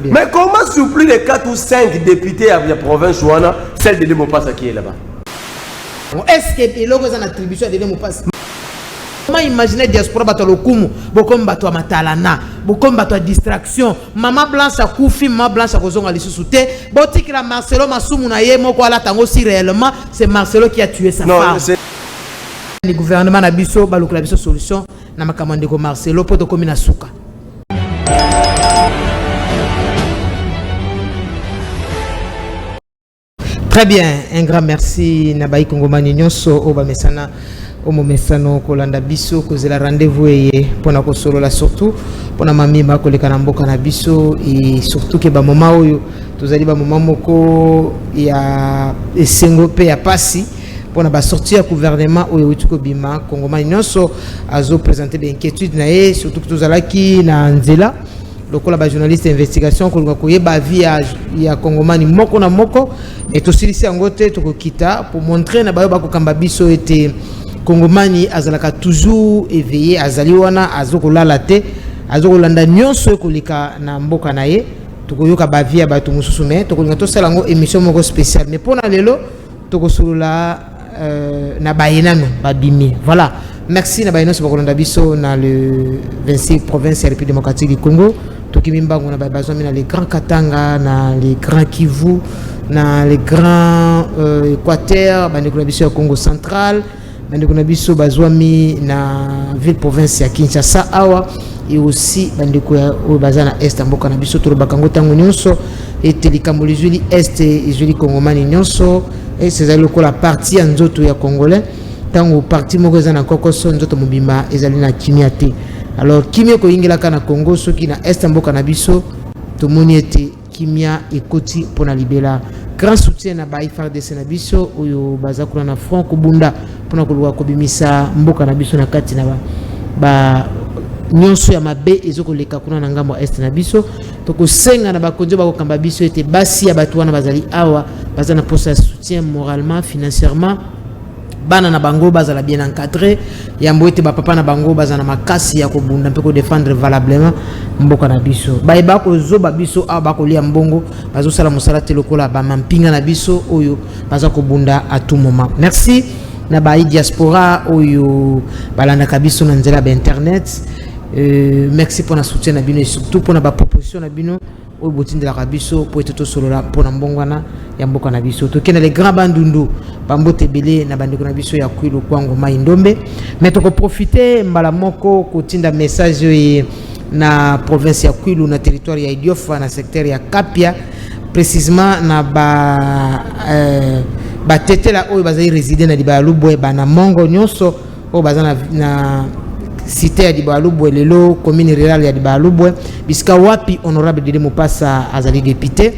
Mais comment sur plus de 4 ou 5 députés à la province Ouana, celle de Demopassa qui est là-bas? Est-ce que les logos en attribution de Demopassa? Comment imaginer diaspora bato lokumu, bokom bato matalana, bokom bato distraction, maman blanche a koufi, maman blanche a kozonga lisusuté, botik la Marcelo Masumu na ye moko ala tango si réellement c'est Marcelo qui a tué sa femme. Le gouvernement na biso ba lokla biso solution na makamande ko Marcelo poto komi na suka. Très bien, un grand merci Nabaï Kongomani nyonso oba mesana omo mesano kolanda biso kozela rendez-vous pour na kosolola surtout pour na mamima koleka na mboka na biso et surtout ke ba moment oyo tozali ba moment moko ya esengo pe ya pasi pour na ba sortir gouvernement oyo utuko bima Kongomani nyonso azo présenter des inquiétudes na e surtout que tozalaki na nzela lokola ba journaliste investigation ko koyeba via ya Kongomani moko na moko et tosilisi ngote tokokita pour montrer na bayo bakokamba biso ete Kongomani azalaka toujours éveillé azaliwana azokolala te azokolanda nyonso kolika na mboka na ye tokoyoka ba via ba tumususu me tokolinga to sala ngo émission moko spéciale mais pona lelo tokosolola na bayenano babimi voilà merci na bayeno so kolanda biso na le 26 province ya République démocratique du Congo tokimimbango na bazo na les grands Katanga na les grands Kivu na les grands Équateur bandeko biso ya Congo central bandeko na biso bazwami na ville province ya Kinshasa awa et aussi bandeko ya bazana est mboka na biso to bakango tango nyonso et telikambo lizuli est izuli Kongomani nyonso et c'est la partie en nzoto ya congolais tango parti moko za na kokoso nzoto mobimba ezali na kimia te alors kimia ko ingela kana Congo soki na est mboka na biso to moni ete kimia ekoti pona libela grand soutien na FARDC na biso oyo baza kuna na front kubunda pona koluwa kobimisa mboka na biso na kati na ba nyonso ya mabe ezokoleka kuna na ngambo est na biso tokosenga na bakonjo bakokamba biso ete basi ya bato wana bazali awa baza na posa soutien moralement financièrement bana na bango bazala bien encadré yambo ete bapapa na bango bazana makasi ya kobunda mpe ko défendre valablement mboka na biso bayeba ko zoba biso a bakolia mbongo bazo sala mosala te lokola ba mampinga na biso oyo baza kobunda à tout moment merci na ba diaspora oyo balanda kabiso na nzela ba internet merci pour la soutien na bino et surtout pour la proposition na bino au botin de la rabiso pour être solo là pour na mbongwana ya mboka na biso to kena les grands bandundu bambote belé na bandeko na biso ya kwilo kwango mai ndombe mais to ko profiter mbala moko kotinda message na province ya Kwilu na territoire ya Idiofa na secteur ya Kapia précisément na ba tetela oyo bazali résider na Diba Lubwe bana mongo nyonso o bazana na cité ya Diba Lubwe lelo commune rurale ya Diba Lubwe biska wapi honorable Dede Mopassa azali député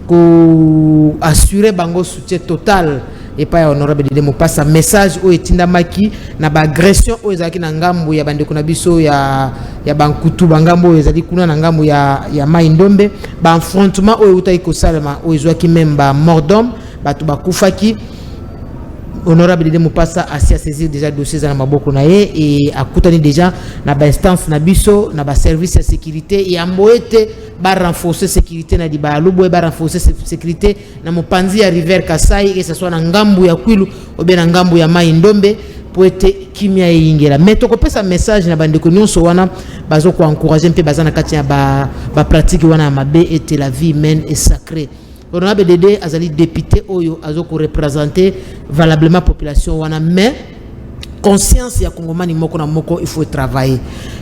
ko assurer bango soutien total et pas honorable Dede Mopassa message o etinda maki na ba agression o ezaki na ngambo ya bandeko na biso ya bankutu bangambo ezali kuna na ngambo ya mai ndombe ba affrontement o utai ko salama o ezwaki même ba mordom batu bakufaki honorable Dede Mopassa a saisi déjà dossier dans maboko na ye et akutani déjà na ba instance na biso na ba service de sécurité et amboete ba renforcer sécurité na Diba Lubwe ba renforcer sécurité na mopanzi ya rivière Kasai que ce soit na ngambu ya Kwilu ou bien na ngambu ya mai ndombe pour être kimia yingela mais to kopesa message na bandeko nyonso wana bazo ko encourager mpe bazana kati ya ba pratique wana mabe et la vie humaine est sacrée. Honorable Dede azali député oyo azoko représenter valablement population wana mais conscience ya Kongomani moko na moko il faut travailler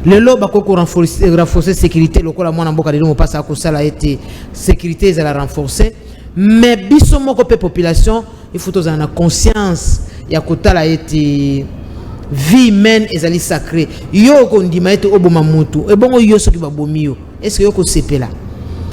lelo bakoko renforcer sécurité lokola mwana mboka Dede Mopassa ko sala ete sécurité ezala renforcer mais biso moko pe population il faut tozana conscience ya kotala ete vie humaine ezali sacré yo ko ndima ete oboma mutu e bongo yo soki babomi yo est-ce que yo ko sepela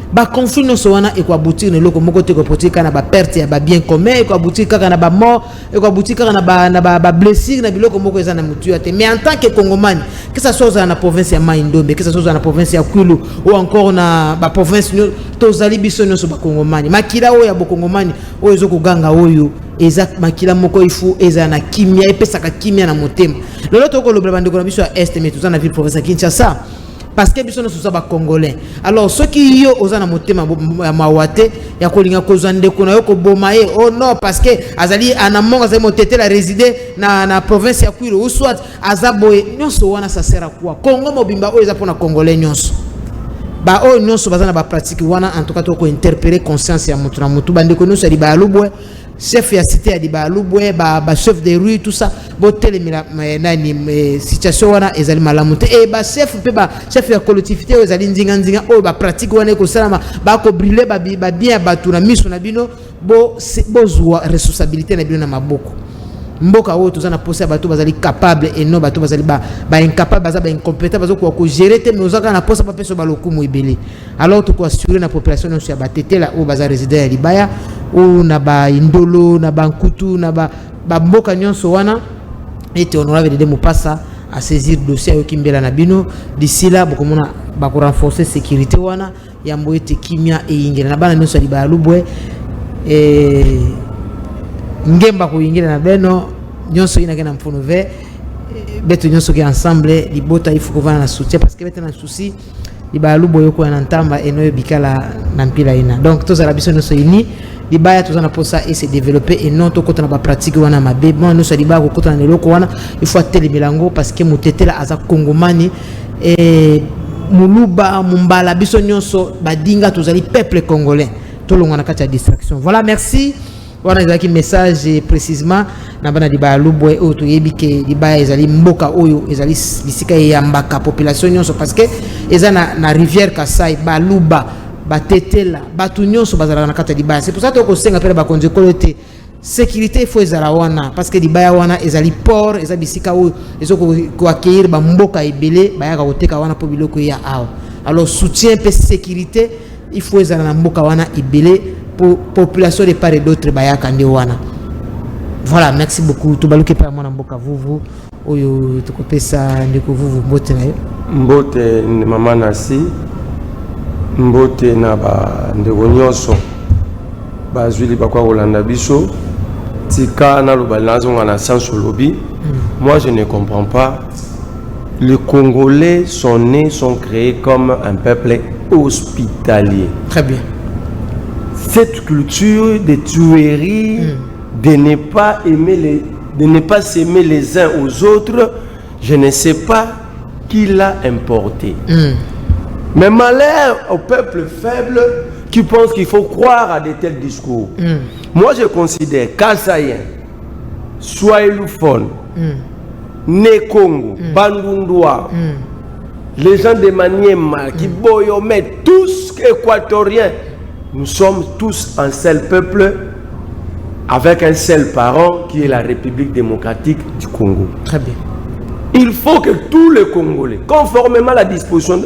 ba conflit no so wana ekwabuti ne loko moko te ko potika na ba perte ya ba bien commun ekwabuti kaka na ba mort ekwabuti kaka na ba blessure na biloko moko ezana mutu ya te mais en tant que congomani que ça soit na province ya Mai Ndombe que ça soit na province ya Kwilu ou encore na ba province to zali biso no so ba congomani makila o ya bo congomani o ezoko ganga oyo exact makila moko ifu ezana kimia epesaka kimia na motema lolo to ko lobela bandeko na biso ya est mais tuzana ville province ya Kinshasa parce que biso nyonso ba congolais. Alors ceux qui yo oza na motema mawate ya kolinga kozande kuna yo ko bomaye oh non parce que azali anamong azali motete la résider na province ya Kwilu ou soit azaboye nyonso wana ça sert à quoi? Congo mobimba o eza pona congolais nyonso. Ba o nyonso bazana ba pratique wana en tout cas to ko interpeller conscience ya mutu na mutu bande ko nyonso ali ba lubwe chef ya cité ya ba lubwe ba chef de rue tout ça bo telemila nani situation wana ezali malamu te et ba chef pe ba chef ya collectivité ezali nzinga o ba pratique wana ko salama ba ko brûler ba bien batu na miso na bino bo zwa responsabilité na bino na maboko mboka o tozana poser bato bazali capable et non bato bazali ba incapable baza ba incompétent bazo ko gérer te mais ozaka na poser ba peso ba lokumu ebele alors to ko assurer na population no ya batete la o baza résident ya libaya ou na ba indolo na ba nkutu na ba mboka nyonso wana et honorable de Mopassa à saisir dossier yo kimbela na bino d'ici là bokomona ba ko renforcer sécurité wana ya mboete kimia e ingela na bana nyonso libaya lubwe ngemba kuingira na beno nyonso ina kena mfono ve beto nyonso ki ensemble libota il faut qu'on va na soutien parce que beto na souci libaya lubo yoko na ntamba enoyo bikala na mpila ina donc tous la biso nyonso ini libaya tozana posa et se développer et non to kota na ba pratique wana mabe bon nous ça libaya ko kota na loko wana il faut atteler milango parce que mutetela aza kongomani et muluba mumbala biso nyonso badinga tozali peuple congolais to longa na kati ya distraction voilà merci. Wana ezaki message précisément na bana libaya lubwe o to yebike libaya ezali mboka oyo ezali bisika yambaka population nyonso parce que eza na rivière Kasai baluba batetela batu nyonso bazala na kata libaya c'est pour ça que senga pele ba konje kolote sécurité il faut ezala wana parce que libaya wana ezali port eza bisika oyo ezoko ko accueillir ba mboka ebele bayaka koteka wana po biloko ya awa alors soutien pe sécurité il faut ezala na mboka wana ebele population de part et d'autre bayaka nde wana voilà merci beaucoup to baluke pa mwana mboka vuvu oyo tukopesa ndiko vuvu mbote na yo mbote ni mama nasi mbote na ba ndeko nyonso bazwili bakwa kolanda biso tika na lobalazo ngana sans lobby moi je ne comprends pas les Congolais sont nés sont créés comme un peuple hospitalier. Très bien. Cette culture de tuerie, de ne pas aimer de ne pas s'aimer les uns aux autres, je ne sais pas qui l'a importé. Mais malheur au peuple faible qui pense qu'il faut croire à de tels discours. Moi, je considère Kasayen, Swahilofone, Nekongo, Bandundoa, les gens de Maniema, Kiboyomé, tous équatoriens, nous sommes tous un seul peuple avec un seul parent qui est la République démocratique du Congo. Très bien. Il faut que tous les Congolais, conformément à la disposition,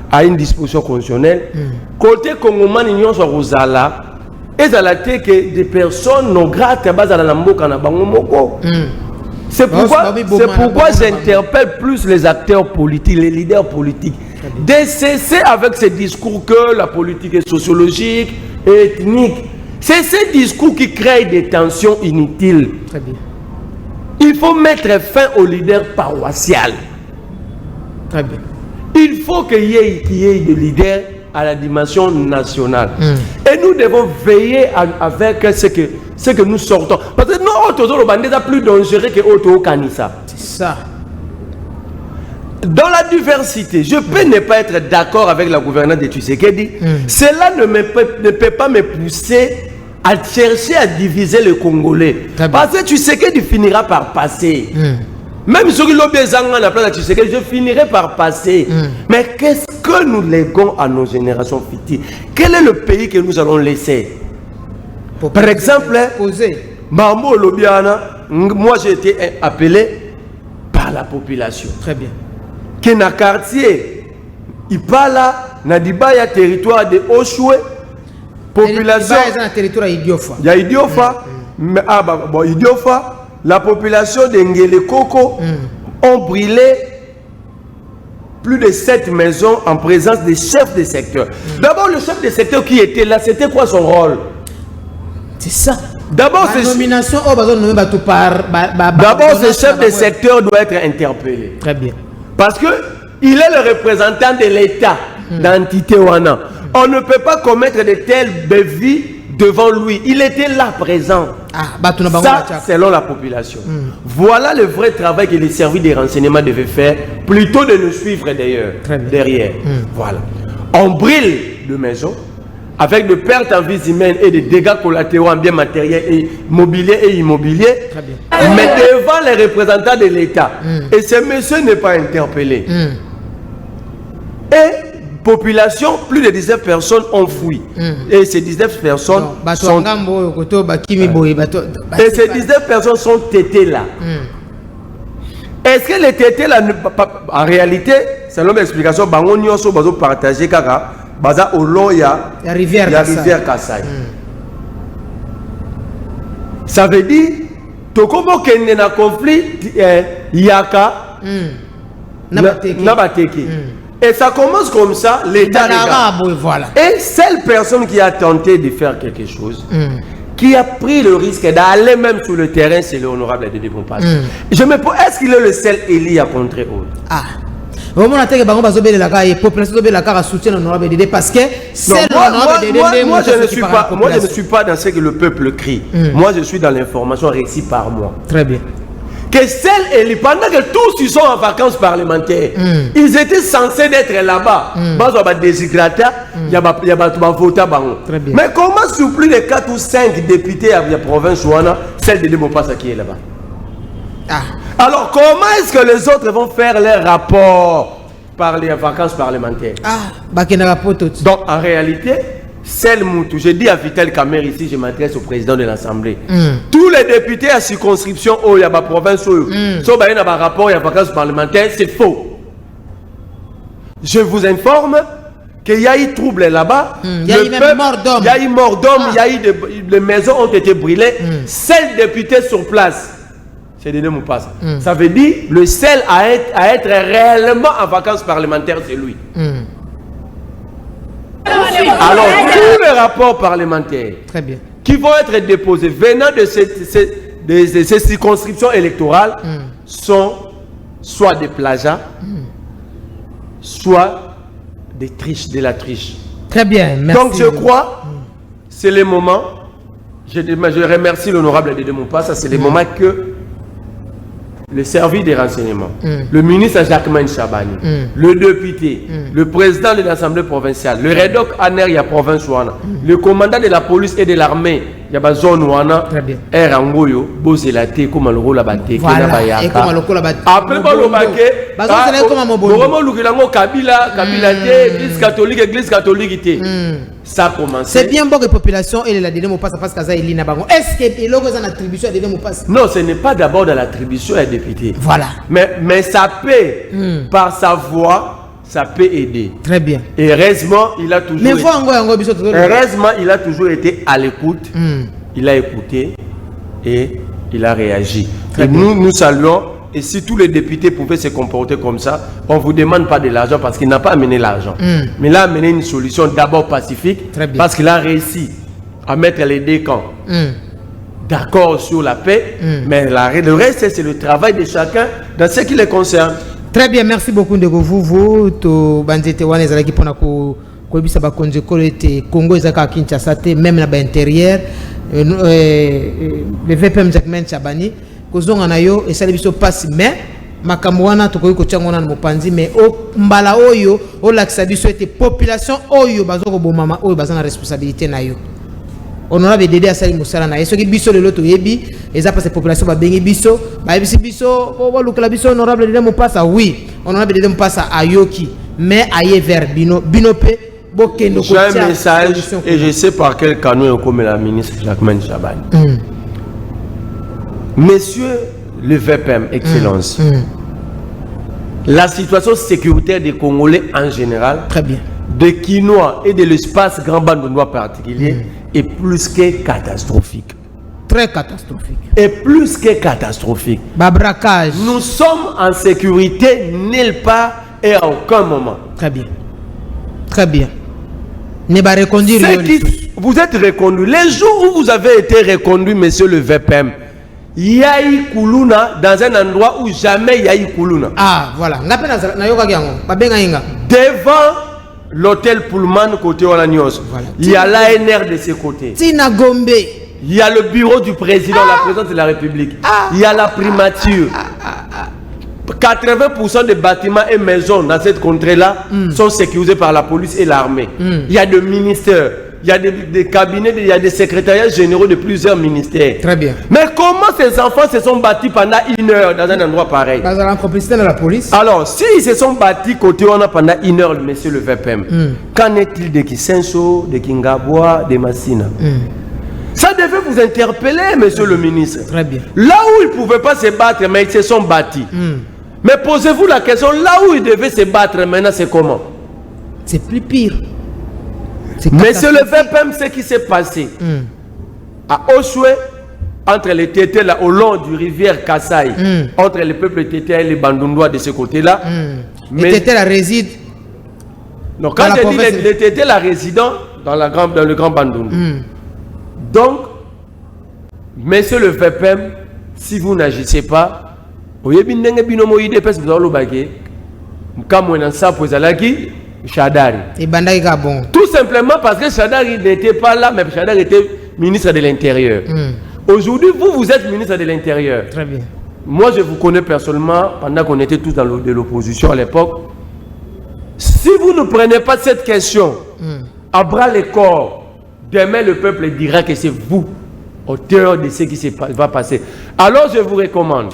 à une disposition constitutionnelle, côté Congomani Union soit Rosala, et à la tête que des personnes non grates à base à la Namboka na Bangomoko. C'est pourquoi j'interpelle plus les acteurs politiques, les leaders politiques, de cesser avec ces discours que la politique est sociologique et ethnique. C'est ces discours qui créent des tensions inutiles. Très bien. Il faut mettre fin aux leaders paroissiales. Très bien. Il faut qu'il y ait des leaders à la dimension nationale. Et nous devons veiller avec ce que nous sortons. Parce que nous, Otozo Bandé est plus dangereux que Oto Kanissa. C'est ça. Dans la diversité, je peux ne pas être d'accord avec la gouvernance de Tshisekedi. Cela ne peut pas me pousser à chercher à diviser les Congolais. Parce que Tshisekedi finira par passer. Même si je finirai par passer. Mais qu'est-ce que nous léguons à nos générations futures? Quel est le pays que nous allons laisser? Par exemple, Mambo Lobiana, moi j'ai été appelé par la population. Très bien. Qui na quartier, Ipala, Nadibaya, territoire de Oshwe, population. Il y a un territoire Idiofa. Il y a Idiofa, Idiofa. La population de Ngele Koko ont brûlé plus de 7 maisons en présence des chefs de secteur. D'abord, le chef de secteur qui était là, c'était quoi son rôle? C'est ça. D'abord, ce chef de secteur doit être interpellé. Très bien. Parce que il est le représentant de l'État d'entité Wana. On ne peut pas commettre de telles bévies devant lui. Il était là présent. Ça, selon la population. Voilà le vrai travail que les services des renseignements devaient faire, plutôt de nous suivre d'ailleurs, derrière. Voilà. On brûle de maisons, avec de pertes en vies humaines et de dégâts collatéraux en biens matériels et mobiliers et immobiliers, mais devant les représentants de l'État. Et ce monsieur n'est pas interpellé. Et population, plus de 19 personnes ont fui. Et ces 19 personnes sont... Et ces 19 personnes sont tétées là. Est-ce que les tétées là, en réalité, selon l'explication, ils sont partagés car baza au long il y a rivière Kassai. Ça veut dire to comment qu'il y a un conflit yaka nabateki. Et ça commence comme ça, l'État voilà. Et seule personne qui a tenté de faire quelque chose, qui a pris le risque d'aller même sur le terrain, c'est l'honorable Dédé Bompas. Je me pose, est-ce qu'il est le seul élu à contrer autre? Parce que moi je ne suis pas dans ce que le peuple crie. Moi je suis dans l'information récit par moi. Très bien. Que celle et pendant que tous ils sont en vacances parlementaires, ils étaient censés être là-bas. Mais comment sur plus de 4 ou 5 députés à la province Ouana, celle de Demopassa qui est là-bas? Alors comment est-ce que les autres vont faire leur rapport par les vacances parlementaires? Donc en réalité, celle Moutou, je dis à Vitel Kamer ici, je m'adresse au président de l'Assemblée. Tous les députés à circonscription où il y a ma province, sauf un rapport, il y a vacances parlementaires, c'est faux. Je vous informe qu'il y a eu trouble là-bas. Il y a eu mort d'homme. Il y a eu mort d'homme, il y a eu les maisons ont été brûlées. 7 députés sur place. C'est Dédé Bompas. Ça veut dire le seul à être réellement en vacances parlementaires, c'est lui. Alors, tous les rapports parlementaires qui vont être déposés venant de ces circonscriptions électorales sont soit des plagiats, soit des triches, de la triche. Très bien, merci. Donc, je crois, c'est le moment, je remercie l'honorable Dédé Bompas, c'est le moment que le service des renseignements, le ministre Jacquemain Chabani, le député, le président de l'Assemblée provinciale, le rédoc Aner ya province Ouana, le commandant de la police et de l'armée, il y a zone Ouana, Rangoyo, Bozelate, comme le rôle abatté, après église catholique, ça commence. C'est bien bon que la population et la Dédé Bompas parce qu'à Elina Bagon. Est-ce que l'on a une attribution à Dédé Bompas? Non, ce n'est pas d'abord de l'attribution à député. Voilà. Mais ça peut, par sa voix, ça peut aider. Très bien. Et heureusement, il a toujours été à l'écoute. Il a écouté et il a réagi. Et nous saluons. Et si tous les députés pouvaient se comporter comme ça, on ne vous demande pas de l'argent parce qu'il n'a pas amené l'argent. Mais il a amené une solution d'abord pacifique parce qu'il a réussi à mettre les deux camps d'accord sur la paix. Mais le reste, c'est le travail de chacun dans ce qui les concerne. Très bien, merci beaucoup de vous. To bandete wana ezalaki pona ko bisa ba konje kolete Congo ezaka Kinshasa te même na ba intérieur le VPM Jacquemain Chabani kozonga na yo esali biso passe mais makambo wana tokoki kotyango na mopanzi mais o mbala oyo o lakisa biso ete population oyo bazoko bomama oyo bazana responsabilité na yo. Honorable Dédé asali musala na yeso ki biso lelo to yebi eza parce population ba bengi biso ba yebisi biso bo lukala biso honorable Dédé Bompas oui honorable Dédé Bompas ayoki mais aye vers bino pe bo kendo ko j'ai un message et je sais par quel canot comme la ministre Jacquemain Chabani. Messieurs le VPM Excellence, la situation sécuritaire des Congolais en général, très bien, des Quinois et de l'espace Grand Bandounois particulier est plus que catastrophique. Très catastrophique. Et plus que catastrophique. Babracage. Nous sommes en sécurité nulle part et à aucun moment. Très bien. Très bien. Ne pas reconduire. Vous êtes reconduit. Les jours où vous avez été reconduit, monsieur le VPM, Yaï Koulouna dans un endroit où jamais Yaï Koulouna. Ah, voilà. Devant l'hôtel Pullman côté Olanios. Voilà. Il y a l'ANR de ses côtés. Tina Gombe. Il y a le bureau du président, la présidence de la République. Il y a la primature. 80% des bâtiments et maisons dans cette contrée-là sont sécurisés par la police et l'armée. Il y a des ministères, il y a des cabinets, il y a des secrétariats généraux de plusieurs ministères. Très bien. Mais comment ces enfants se sont bâtis pendant 1 heure dans un endroit pareil? Dans la complicité de la police. Alors, s'ils se sont bâtis côté on a pendant 1 heure, monsieur le VPM, qu'en est-il de Kisenso, de Kingabois, de Massina? Ça devait vous interpeller, monsieur le ministre. Très bien. Là où ils ne pouvaient pas se battre, mais ils se sont bâtis. Mais posez-vous la question, là où ils devaient se battre, maintenant c'est comment? C'est plus pire. Monsieur le VPM, ce qui s'est passé à Osoué, entre les Tétés, là, au long du rivière Kassai, entre les peuples Tétés et les Bandundois de ce côté-là. Les Tétés la résident. Donc quand je dis les Tétés la résident dans le Grand Bandundu. Donc, monsieur le VPM, si vous n'agissez pas, tout simplement parce que Chadari n'était pas là, mais Chadari était ministre de l'Intérieur. Aujourd'hui, vous êtes ministre de l'Intérieur. Très bien. Moi, je vous connais personnellement, pendant qu'on était tous dans l'opposition à l'époque. Si vous ne prenez pas cette question à bras le corps, demain le peuple dira que c'est vous, auteur de ce qui va passer. Alors je vous recommande,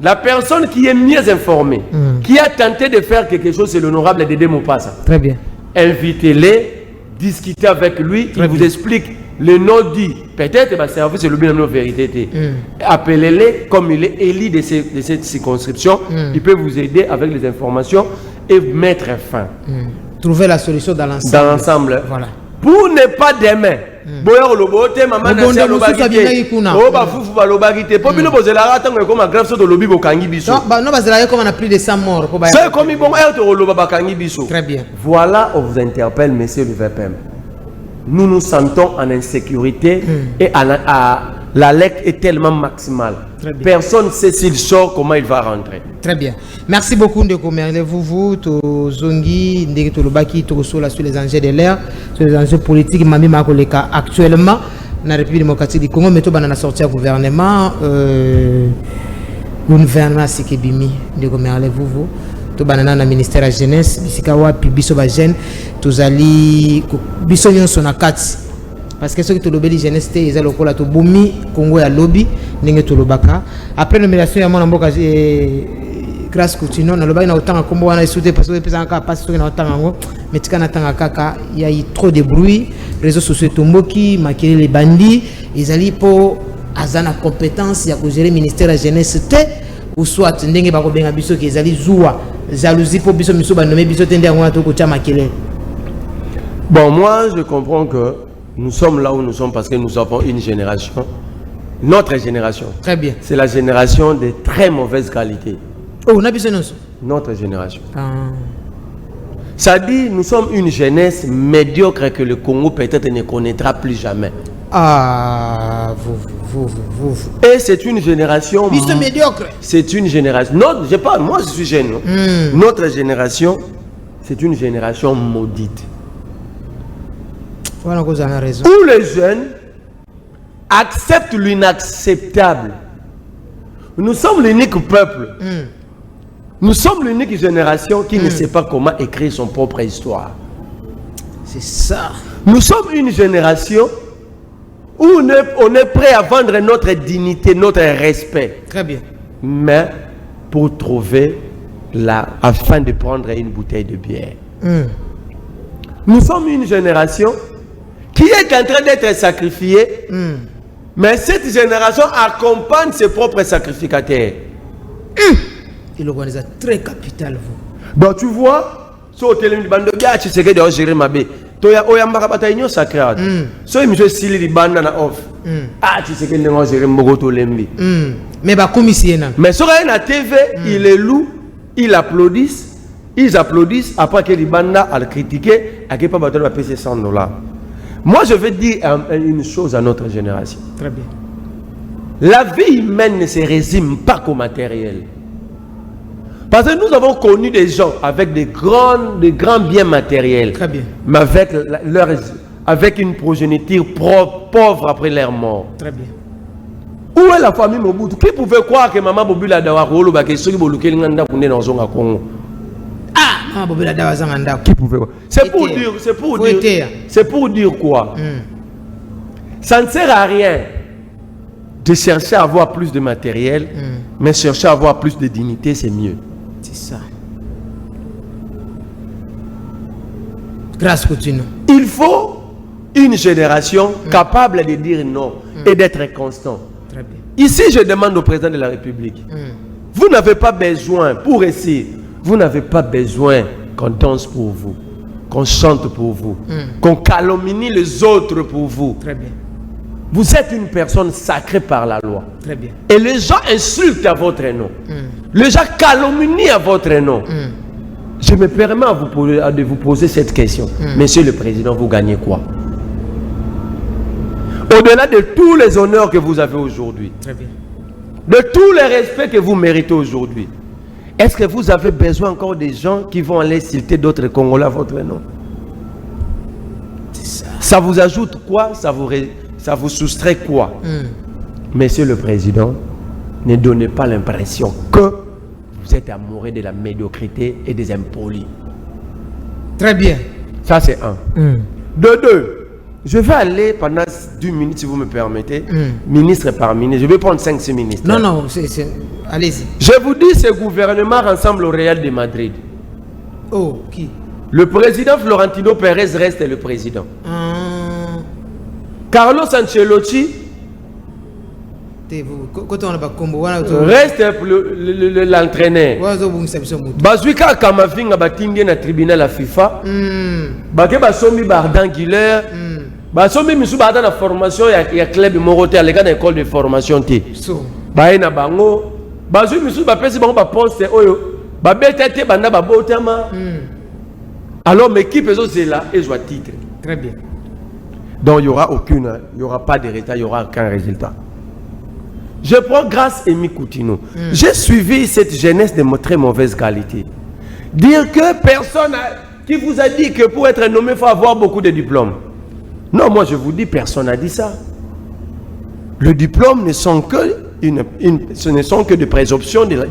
la personne qui est mieux informée, qui a tenté de faire quelque chose, c'est l'honorable Dédé Mopassa. Très bien. Invitez-les, discutez avec lui, il vous explique le nom dit. Peut-être que service c'est le bien de vérité. Appelez-les comme il est élu de cette circonscription. Il peut vous aider avec les informations et mettre fin. Trouver la solution dans l'ensemble. Dans l'ensemble. Voilà. Pour ne pas demain. Très bien. Voilà, on vous interpelle, monsieur le VPM. Nous nous sentons en insécurité et à la LEC est tellement maximale. Personne ne sait s'il sort, comment il va rentrer. Très bien. Merci beaucoup de commercer vous, Zongi, Ndeki Tolobaki, sur les enjeux de l'air, sur les enjeux politiques, Mami Makoleka actuellement, dans la République démocratique du Congo, mais tout le sorti au gouvernement, gouvernement Sikebimi, de commercer vous. Tout le ministère de la jeunesse, Bisikawa, puis Bissobagen, tous ali, Bissonion Sonakati. Parce que ceux qui ont lobby jeunesse, ils ont le Boumi, Congo et lobby, n'engagent tout le baka. Après nomination, il y a mon amboka grâce continue. On a lobby na autant comme on a soutenu parce que les gens n'ont pas soutenu autant. Mais tu connais tant kaka, il y a eu trop de bruit. Réseaux sociaux tomboki, maquiller les bandits. Ils allaient pour azana compétence, il y a que gérer ministère de la jeunesse ou soit n'engagent pas bien abisso qu'ils allaient zoua jalousie pour biso miso ba nommer biso tende ngona to ko chama kele. Bon, moi je comprends que nous sommes là où nous sommes parce que nous avons une génération, notre génération. Très bien. C'est la génération de très mauvaise qualité. Oh, on a besoin de nous. Notre génération. Ça dit, nous sommes une jeunesse médiocre que le Congo peut-être ne connaîtra plus jamais. Ah, vous. Et c'est une génération. Médiocre. C'est une génération. Moi je suis jeune. Notre génération, c'est une génération maudite. Voilà, vous avez raison. Où les jeunes acceptent l'inacceptable. Nous sommes l'unique peuple. Nous sommes l'unique génération qui ne sait pas comment écrire son propre histoire. C'est ça. Nous sommes une génération où on est prêt à vendre notre dignité, notre respect. Très bien. Mais pour trouver afin de prendre une bouteille de bière. Nous sommes une génération qui est en train d'être sacrifiée, mais cette génération accompagne ses propres sacrificateurs. Il organise très capital, vous. Bon, tu vois, sur le téléphone, tu sais que tu as géré ma bé. Tu as un sacré. So, il me dit si les bandes na off. Tu sais que tu as géré Mogoto Lembi. Mais comme ici, mais sur la TV, il est loup, ils applaudissent, après que les bandes a critiqué, à qui pas battre va payer $100. Moi, je veux dire une chose à notre génération. Très bien. La vie humaine ne se résume pas qu'au matériel. Parce que nous avons connu des gens avec des grands biens matériels. Très bien. Mais avec une progéniture pauvre après leur mort. Très bien. Où est la famille Mobutu? Qui pouvait croire que maman Bobula Dawaro va que ceux qui veulent le dans son Congo? Ah, maman Bobula Dawazanganda. Qui pouvait croire? C'est pour dire quoi? Ça ne sert à rien de chercher à avoir plus de matériel, mais chercher à avoir plus de dignité, c'est mieux. C'est ça. Grâce continue. Il faut une génération capable de dire non et d'être constant. Très bien. Ici, je demande au président de la République, vous n'avez pas besoin, pour essayer, vous n'avez pas besoin qu'on danse pour vous, qu'on chante pour vous, qu'on calomnie les autres pour vous. Très bien. Vous êtes une personne sacrée par la loi. Très bien. Et les gens insultent à votre nom. Les gens calomnient à votre nom. Je me permets de vous poser cette question. Monsieur le Président, vous gagnez quoi? Au-delà de tous les honneurs que vous avez aujourd'hui, Très bien. de tous les respects que vous méritez aujourd'hui, est-ce que vous avez besoin encore des gens qui vont aller citer d'autres Congolais à votre nom? C'est ça. Ça vous ajoute quoi? Ça vous soustrait quoi? Monsieur le Président, ne donnez pas l'impression que vous êtes amoureux de la médiocrité et des impolis. Très bien. Ça, c'est un. De deux, je vais aller pendant 2 minutes, si vous me permettez, ministre par ministre. Je vais prendre 5-6 ministres. Non, non, allez-y. Je vous dis, ce gouvernement ressemble au Real de Madrid. Oh, qui? Le président Florentino Pérez reste le président. Carlos Ancelotti reste l'entraîneur. Bazuika Kamavinga batingue na tribunal la FIFA. Bake basomi Bardan Guiller. Basomi misu bata na formation ya club Moroté à l'école d'école de formation T. Baena bango. Bazu misu bapesi bango ba poste oyo. Babetete banda babotama. Alors mes équipes c'est là et je vois titre. Très bien. Donc il n'y aura pas de résultat, il n'y aura aucun résultat. Je prends grâce à Emi Coutinho. J'ai suivi cette jeunesse de très mauvaise qualité. Dire que personne qui vous a dit que pour être nommé, il faut avoir beaucoup de diplômes. Non, moi je vous dis, personne n'a dit ça. Le diplôme ne sont que ce ne sont que des présomptions de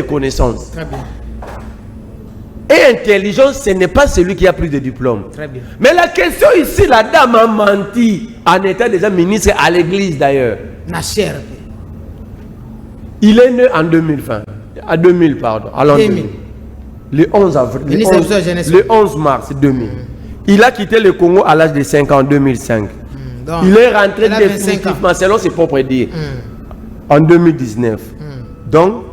connaissances. Très bien. Et intelligence, ce n'est pas celui qui a plus de diplômes. Très bien. Mais la question ici, la dame a menti en étant déjà ministre à l'église d'ailleurs. Il est né en 2020. À 2000, pardon. Alors, 2000. Le 11 avril. Le 11 mars 2000. Il a quitté le Congo à l'âge de 5 ans en 2005. Donc, il est rentré définitivement, selon ses propres dires, en 2019. Donc,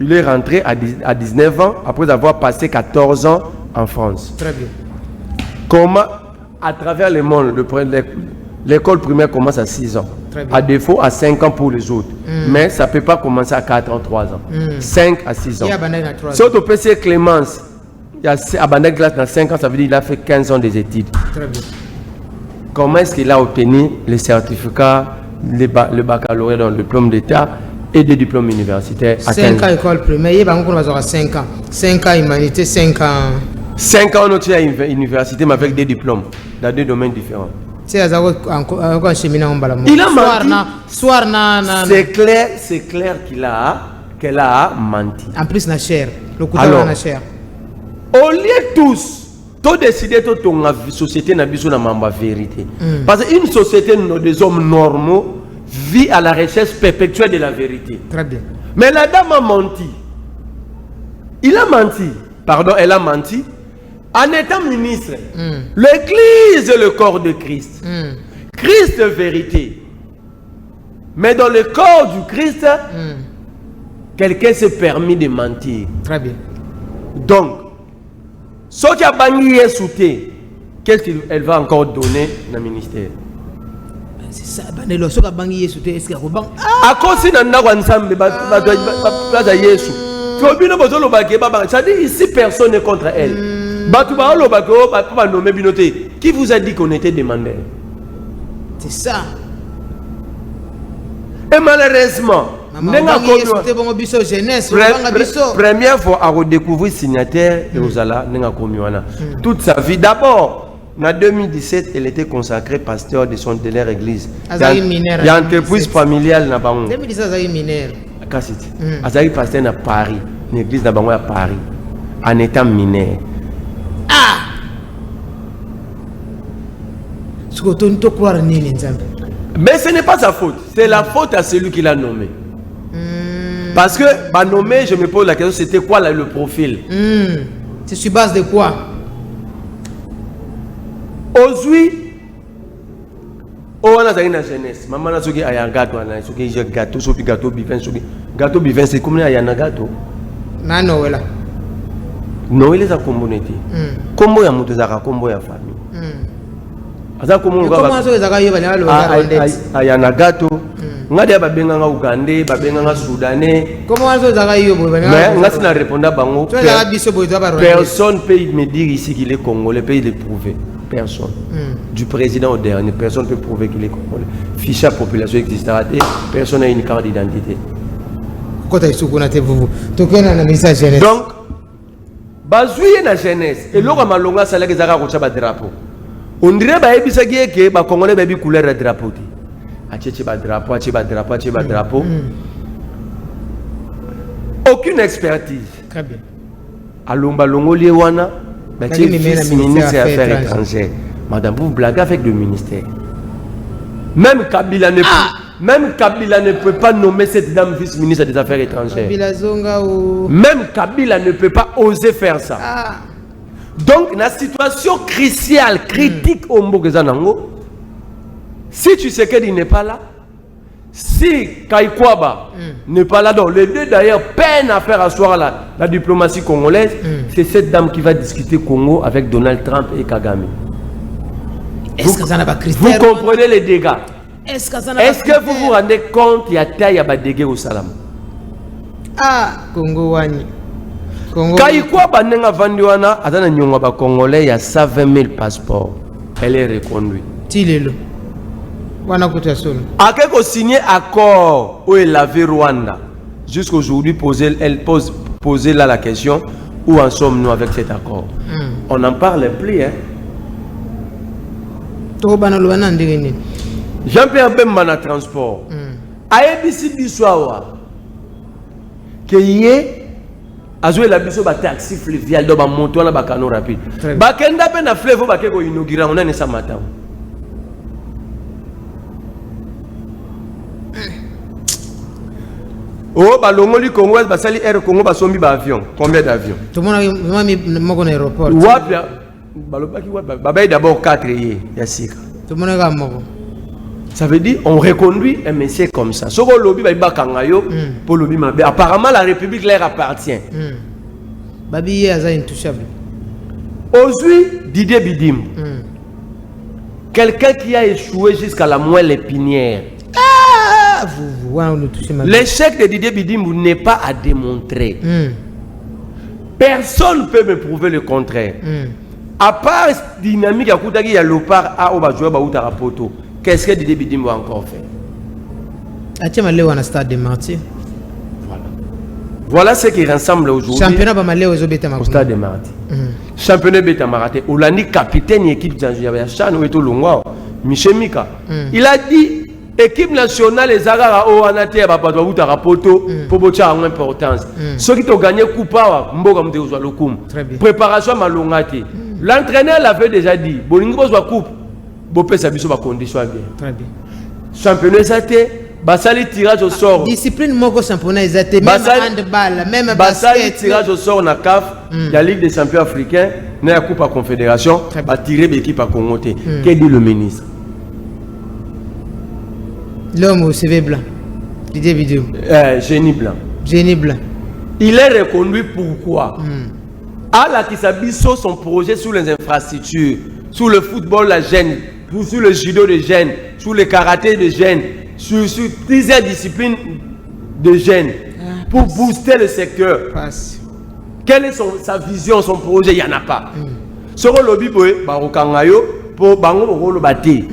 il est rentré à 19 ans après avoir passé 14 ans en France. Très bien. Comment, à travers le monde, l'école primaire commence à 6 ans. À défaut, à 5 ans pour les autres. Mais ça ne peut pas commencer à 4 ans, 3 ans. 5 à 6 ans. Sauf au PC Clémence, il y a abandonné classe dans 5 ans, ça veut dire qu'il a fait 15 ans des études. Très bien. Comment est-ce qu'il a obtenu les certificats, le baccalauréat dans le diplôme d'État et des diplômes universitaires à 5 ans école primaire, il y a 5 ans. 5 ans humanité, 5 ans. 5 ans à l'université, mais avec des diplômes dans 2 domaines différents. Il a menti. C'est clair qu'elle a menti. En plus, na cher. Alors, au lieu tous, de décider de la société n'a besoin de la vérité. Parce qu'une société des hommes normaux vit à la recherche perpétuelle de la vérité. Très bien. Mais la dame a menti. Il a menti. Pardon, elle a menti. En étant ministre, l'église est le corps de Christ. Christ est vérité. Mais dans le corps du Christ, quelqu'un s'est permis de mentir. Très bien. Donc, ce qui a banni sauté, qu'est-ce qu'elle va encore donner dans le ministère? C'est ça. Ce qui a banni sauté, est-ce qu'il y a à cause de ça dit ici personne n'est contre elle. Qui vous a dit qu'on était demandé? C'est ça. Et malheureusement, première fois à redécouvrir signataire et Ozala toute sa vie. D'abord, en 2017, elle était consacrée pasteur de son de leur église. Il y a une entreprise familiale na bango. 2017 Azaï mineur. Kassiti. Azaï pasteur à Paris, une église na bango à Paris, en étant mineur. Mais ce n'est pas sa faute, c'est la faute à celui qui l'a nommé. Parce que, bah nommé, je me pose la question, c'était quoi là, le profil? C'est sur base de quoi? Aujourd'hui, on a une jeunesse. Maman a dit un gâteau, gâteau bivin, c'est comme il y a un gâteau. Non, là. Noël est à communauté. Comment il y a un combo de famille? Comment il y a un gâteau. Ngade babenganga Ougandais, babenganga Soudanais. Comment on mais ngasina répondre bango. Personne peut me dire ici qu'il est congolais, peut le prouver. Personne. Du président au dernier, personne ne peut prouver qu'il est congolais. Fiche à population existera, personne n'a une carte d'identité. Donc, bazouye na jeunesse et l'oga malonga sala ke zaka kocha ba drapeau. On dirait ba ebisa ke ba congolais ba bi couleur de drapeau. Drapeau. Aucune expertise. Très bien. Alomba Longoli Wana, ministre des Affaires étrangères. Madame, vous blaguez avec le ministère. Même Kabila ne peut pas nommer cette dame vice-ministre des Affaires étrangères. Même Kabila ne peut pas oser faire ça. Donc, la situation cruciale, critique au Mbogezanango, si tu sais qu'il n'est pas là, si Kaikwaba n'est pas là, donc les deux d'ailleurs peinent à faire asseoir la diplomatie congolaise, c'est cette dame qui va discuter Congo avec Donald Trump et Kagame. Est-ce que ça n'a pas Vous comprenez les dégâts? Est-ce que vous vous rendez compte qu'il y a taille à dégâts au salam? Congo Wani. Kaikwaba n'a vendu à Congolais, il y a 120 000 passeports. Elle est reconduite. Tilelo. A quelqu'un signé accord où elle avait Rwanda. Jusqu'aujourd'hui, elle pose là la question où en sommes-nous avec cet accord? On n'en parle plus. Hein? Jean-Pierre Bemba na transport. ABC Biswawa. Qu'il azoué la biso ba taxi fluvial do ba moto na ba cano rapide. Ba kenda pe na fleuve ba keko inaugurer on a ne sa matin. Oh, bah, l'Ongoli Congo, bah, sali Air Congo, bah, sombi, bah, avion. Combien d'avions? Tout le monde est mon aéroport. Wapia, bah, d'abord 4 et Yassika. Tout le monde est mort. Ça veut dire, on reconduit un monsieur comme ça. Ce qu'on lobby, bah, Kangayo, pour lobby, apparemment, la République leur appartient. Babi est intouchable. Aujourd'hui, Didier Bidim. Quelqu'un qui a échoué jusqu'à la moelle épinière. L'échec de Didier Bidimou n'est pas à démontrer. Personne ne peut me prouver le contraire. À part dynamique, il y a le par à Poto. Qu'est-ce que Didier Bidimou a encore fait? Voilà ce qui rassemble aujourd'hui. Championnat au Stade de Marti. Championnat Beta Maraté. Olandi capitaine équipe de Michel Mika. Il a dit équipe nationale les Zagara au Anate Babaouta Poto pour botia en importance. Ceux qui ont gagné Coupa, Mboga Mdeouzwa Lokum. Préparation Malongati. L'entraîneur l'avait déjà dit Bolingo soit coupe, Bopé Sabiso va condition bien. Très bien. Championnat Zate, Basali tirage au sort. Discipline Moko championnat Zate, même handball, même Basali tirage au sort na CAF, la Ligue des champions africains, na Coupe à Confédération, va tirer l'équipe à Congoté. Qu'est dit le ministre? L'homme au CV blanc. Didier Bidou. Génie blanc. Génie blanc. Il est reconduit pourquoi? À la Kisabiso, son projet sur les infrastructures, sur le football la gêne, sur le judo de gêne, sur le karaté de gêne, sur plusieurs disciplines de gêne, pour booster le secteur. Quelle est sa vision, son projet? Il n'y en a pas. Ce que lobby pour Bango Bango Bati.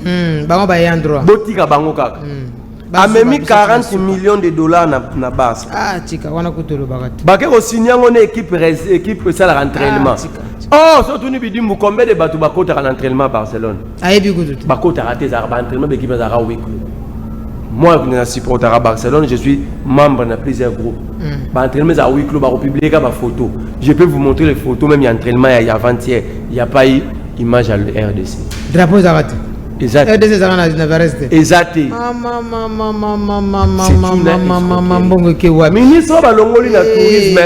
Bango Bayandro. Botika Bango Kaka. a mis 40 millions de dollars na Barça. Ah, tika, wana kutolo bagat. Baké ko signer une équipe ça l'entraînement. Oh, surtout ni bidi mu combien de bateaux bakota à l'entraînement à Barcelone. Ah, ebi kutu. Bakota raté ça entraînement d'équipe à Raoui. Moi, je suis supporter à Barcelone, je suis membre de plusieurs groupes. L'entraînement à Raoui club, on publie des photos. Je peux vous montrer les photos, même l'entraînement il y a avant-hier, il n'y a pas eu image à l'RDC. Drapeau Zarate. Exact. RDC Zarate na Vareste. Exact. Ministre balongoli na tourisme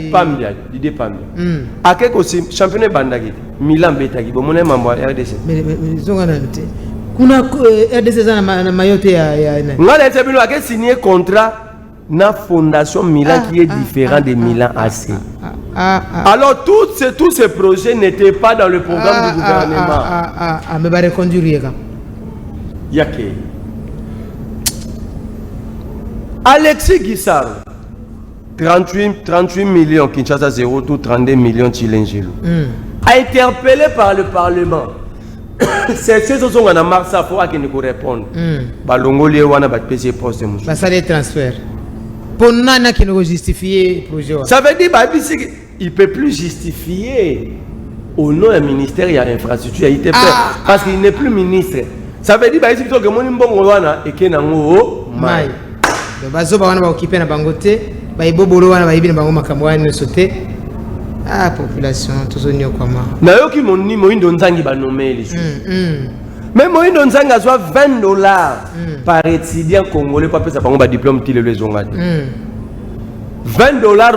Pambia, l'idée Pambia. À quelque aussi championnat bandagi, Milan betagi, bon mon membre RDC. Mais zongana nte. Kuna RDC za na mayote ya na. Ngala etsebino a signé contrat na fondation Milan qui est différent de Milan AC. Alors tous ces projets n'étaient pas dans le programme du gouvernement. Mais va reconduire quand. Yake. Alexis Guissard 38 millions Kinshasa 0 tout 32 millions Chilengelo. A interpellé par le Parlement. C'est ce qui sont en mars, il faut qu'il nous réponde. Balongoli wana ba PC poste musu. Ba ça les transferts. Pour nana qui nous justifier projet. Ça veut dire bah il peut plus justifier au nom du ministère il y a infrastructure il était parce qu'il n'est plus ministre. Ça veut dire bah ici que mon mbongo wana et que nango mai. Bazo ba wana ba occuper na bangote, ba ibobolo wana ba ibina bango makambo wana sauter. Ah, population, tout ça n'y a pas mal. Nayoki moni moindo nzangi ba nommer les choses. Mais moindo nzanga soit $20 par étudiant congolais pour faire ça par un diplôme tile les onga. $20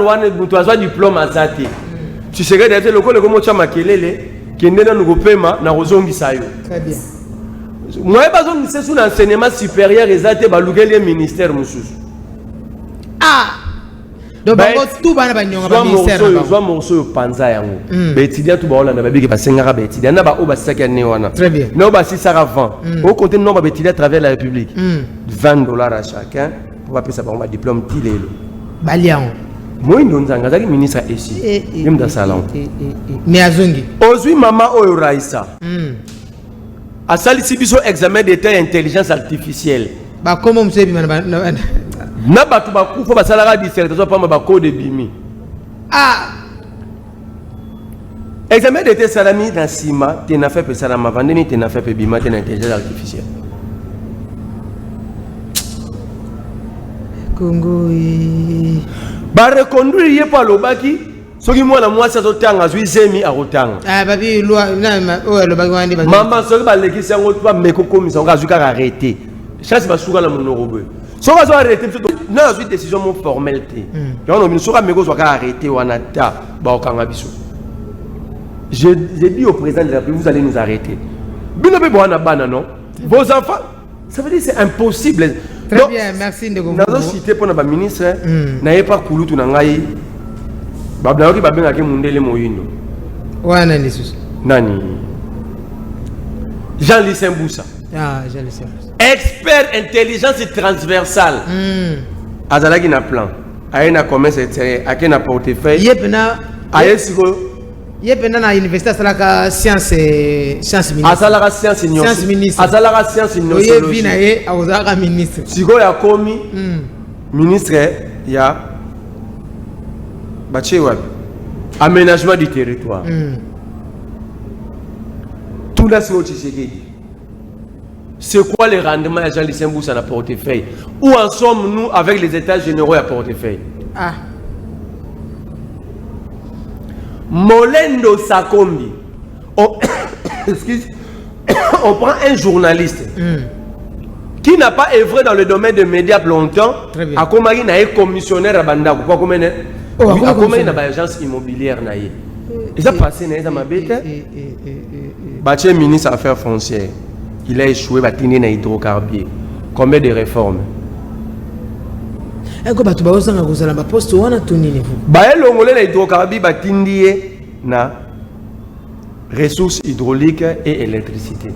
wana mutu azwa diplôme azati. Tu sais que derrière le col comme chama kelele kende na ngopema na rozongisa yo. Très bien. Moi bazong c'est sous l'enseignement supérieur ezate balugeli ministère mususu. Ah. Donc tout bana banyonga ba ministère na ba. Soit morceau panza yango. Ba étudiant tout ba Hollande ba biki ba sengara ba étudiant na ba o ba saka ne wana. Très bien. No ba si sara vend. Au côté non ba étudiant à travers la République. $20 à chacun pour passer par un diplôme tilelo. Balian. Moi ndonzanga zaki ministre ici. Même dans salon. Mais azongi. Ozui mama oyo Raissa. A salisi biso examen d'état intelligence artificielle. Ba comment monsieur bimana na batu bakufa basalaka dissertation pamba ba code bimi. Ah. Examen d'état salami dans sima, tu n'as fait que salama vendeni, tu n'as fait que bima, tu n'as intelligence artificielle. Congo ba reconduire yé pa lobaki soki mwana mwasi azotanga zwi zemi akotanga. Ah babi loi na o lobaki wandi ba. Mama soki ba lekisi yango ba meko komisa ngo azuka arrêter. Chance ba suka na monorobe. Soki azo arrêter na zwi décision mo formalité. Yango no soki meko soka arrêter wana ta ba okanga biso. J'ai dit au président de la République, vous allez nous arrêter. Bino be boana bana non. Vos enfants, ça veut dire c'est impossible. Très donc, bien, merci de vous. Nous cité pour notre ministre, n'ayez pas coulu tout n'angaï. Babnaoki babena ke mundele moyindo. Wana nisus. Nani. Jean-Louis Mboussa. Ah, Jean-Louis Mboussa. Expert intelligence transversale. Azalaki na plan. Aye na commerce extérieur, ake na portefeuille. Yepena. Aye siko. Yepena na université asalaka science ministre. Asalaka science ministre. Asalaka science nosologie. Oyebi na ye azalaka ministre. Siko ya komi ministre ya bachewa aménagement du territoire. Tout là c'est au Tshisekedi. C'est quoi le rendement de Jean-Louis Mboussa dans le portefeuille? Où en sommes-nous avec les états généraux à portefeuille? Ah. Molendo Sakombi. Excuse. On prend un journaliste qui n'a pas œuvré dans le domaine des médias longtemps. À comment il a été commissionnaire à Banda. Comment il a une agence immobilière. Il a passé dans ma bête. Bâti ministre des Affaires foncières. Il a échoué à tenir dans l'hydrocarbure. Combien de réformes? Eko batu baosanga kozala ba poste wana tonini vous. Ba elongole na hydrocarbure batindie na ressources hydrauliques et électricité.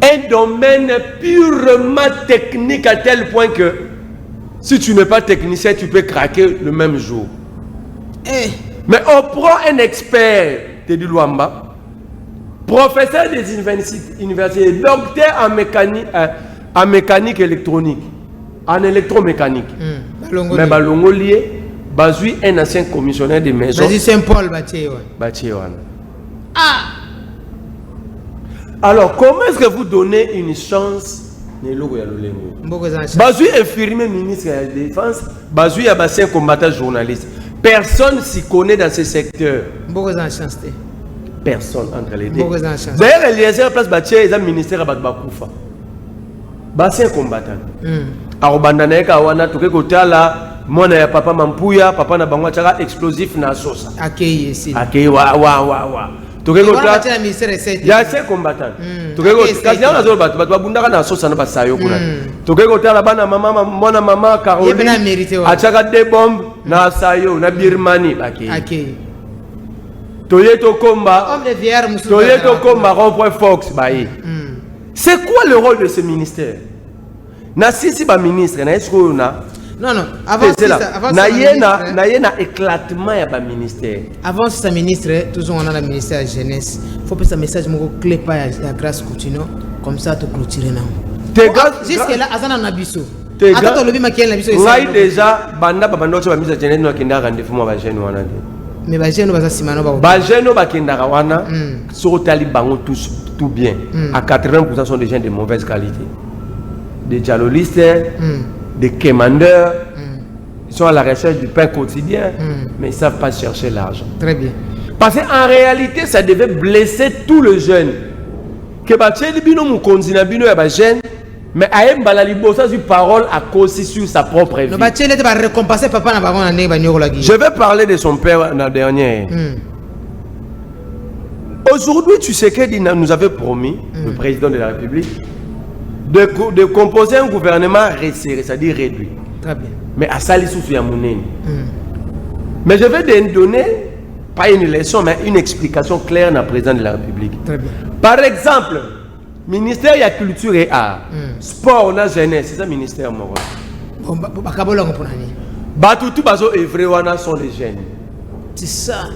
Un domaine purement technique à tel point que si tu n'es pas technicien, tu peux craquer le même jour. Mais on prend un expert, Teddy Luamba, professeur des universités, docteur en mécanique électronique. en électromécanique. Mais balongo lié, bazui un ancien commissionnaire de maison. Vas-y Saint-Paul Bâti. Ah. Alors comment est-ce que vous donnez une chance? Bazui infirmier ministre de la Défense, Bazui a bassin combattant journaliste. Personne s'y connaît dans ce secteur. Personne entre les deux. D'ailleurs, Eliezer place Batia est un ministère à Bakoufa. Bassin combattant. Arobandana kawana toke kotala mwana ya papa Mampuya, papa na bangwa chaka explosif na sosa. Akei ici. Akei wa. Toke kotala ya c'est combattant. Toke kotala kasi na zo batu babundaka na sosa na basayo kuna. Toke kotala bana mama mwana mama Caroline. Achaka de bombe na sayo na Birmanie akei. Toyeto Komba rond-point Fox bayi. C'est quoi le rôle de ce ministère? Na sisi ba ministre na est-ce que na non avant ça na yena éclatement ya ba ministère. Avant ce ministre toujours on a le ministère de la jeunesse. Faut que ce message mo clé pas ya grâce Coutinho comme ça te clôturer na. Jusque là azana na biso. Attends le bima kiel na biso. Ngai déjà banda ba bando ba ministre de jeunesse no kenda rendez-vous mo ba jeune wana. Mais ba jeune ba simano ba jeune ba kenda wana sur tali bango tout bien. À 80% sont des gens de mauvaise qualité. Des dialogistes, des commandeurs, ils sont à la recherche du pain quotidien, mais ils ne savent pas chercher l'argent. Très bien. Parce qu'en réalité, ça devait blesser tout le jeune. Que mais Aïm Balalibo, ça une parole à cause sur sa propre vie. Je vais parler de son père la dernière. Aujourd'hui, tu sais qu'il nous avait promis, le président de la République, de composer un gouvernement resserré, c'est-à-dire réduit. Très bien. Mais à Salissou Yamouneni. Mais je vais donner, pas une leçon, mais une explication claire à la président de la République. Très bien. Par exemple, ministère de la Culture et Art, sport, la jeunesse, c'est ça le ministère moral. Batoutou Bazo et Vrewana sont les jeunes. C'est ça.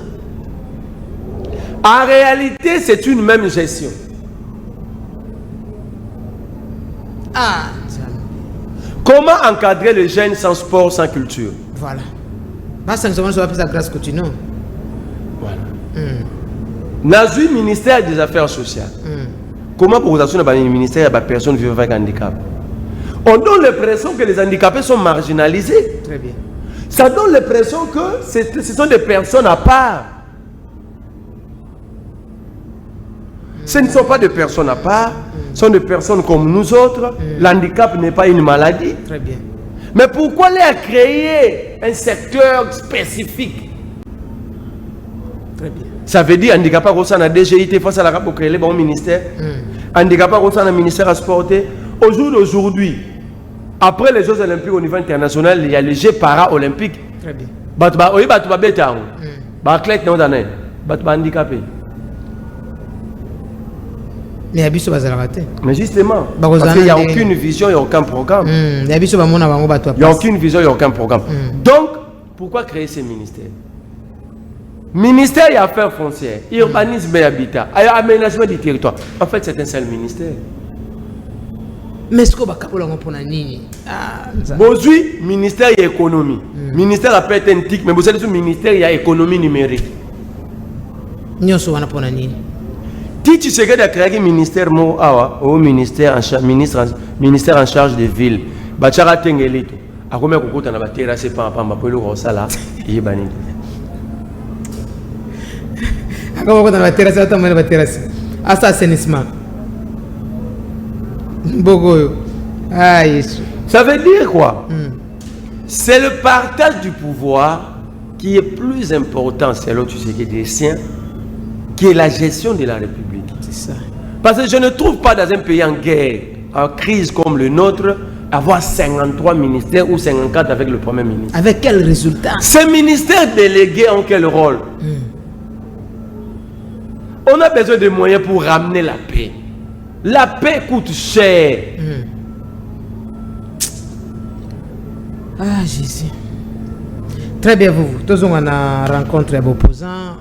En réalité, c'est une même gestion. Ah. Comment encadrer les jeunes sans sport, sans culture? Voilà. Ça nous avons appelé ça grâce Coutinho. Voilà. Dans le ministère des Affaires sociales, comment pour vous assurer le ministère des personnes vivant avec handicap? On donne l'impression que les handicapés sont marginalisés. Très bien. Ça donne l'impression que ce sont des personnes à part. Ce ne sont pas des personnes à part. Sont des personnes comme nous autres. L'handicap n'est pas une maladie. Très bien. Mais pourquoi les a créé un secteur spécifique? Très bien. Ça veut dire handicapé au na DGIT face à la pour créer le bon ministère. Handicapé au na ministère à sporter. Au jour d'aujourd'hui, après les Jeux Olympiques au niveau international, il y a les Jeux para-olympiques. Très bien. Handicapé. Mais justement, parce qu'il n'y a aucune vision, il n'y a aucun programme. Il n'y a aucune vision, il n'y a aucun programme. Donc, pourquoi créer ces ministères? Ministère et Affaires foncières, urbanisme et habitat, aménagement du territoire. En fait, c'est un seul ministère. Mais ce que vous avez Bozui, ministère et économie. Ministère a peut-être un tic, mais vous avez le ministère et économie numérique. Si tu sais que tu as créé un ministère, au ministère en charge des villes, Bachara Tengelito, à combien de temps tu as terrassé par rapport à ça, il est banni. À combien de temps tu as terrassé? Assassинissement. Ça veut dire quoi? C'est le partage du pouvoir qui est plus important, selon tu sais que des siens, qui est la gestion de la République. C'est ça. Parce que je ne trouve pas dans un pays en guerre, en crise comme le nôtre, avoir 53 ministères ou 54 avec le Premier ministre. Avec quel résultat? Ces ministères délégués ont quel rôle? On a besoin de moyens pour ramener la paix. La paix coûte cher. Ah, Jésus. Très bien, vous. Tous on a rencontré les opposants,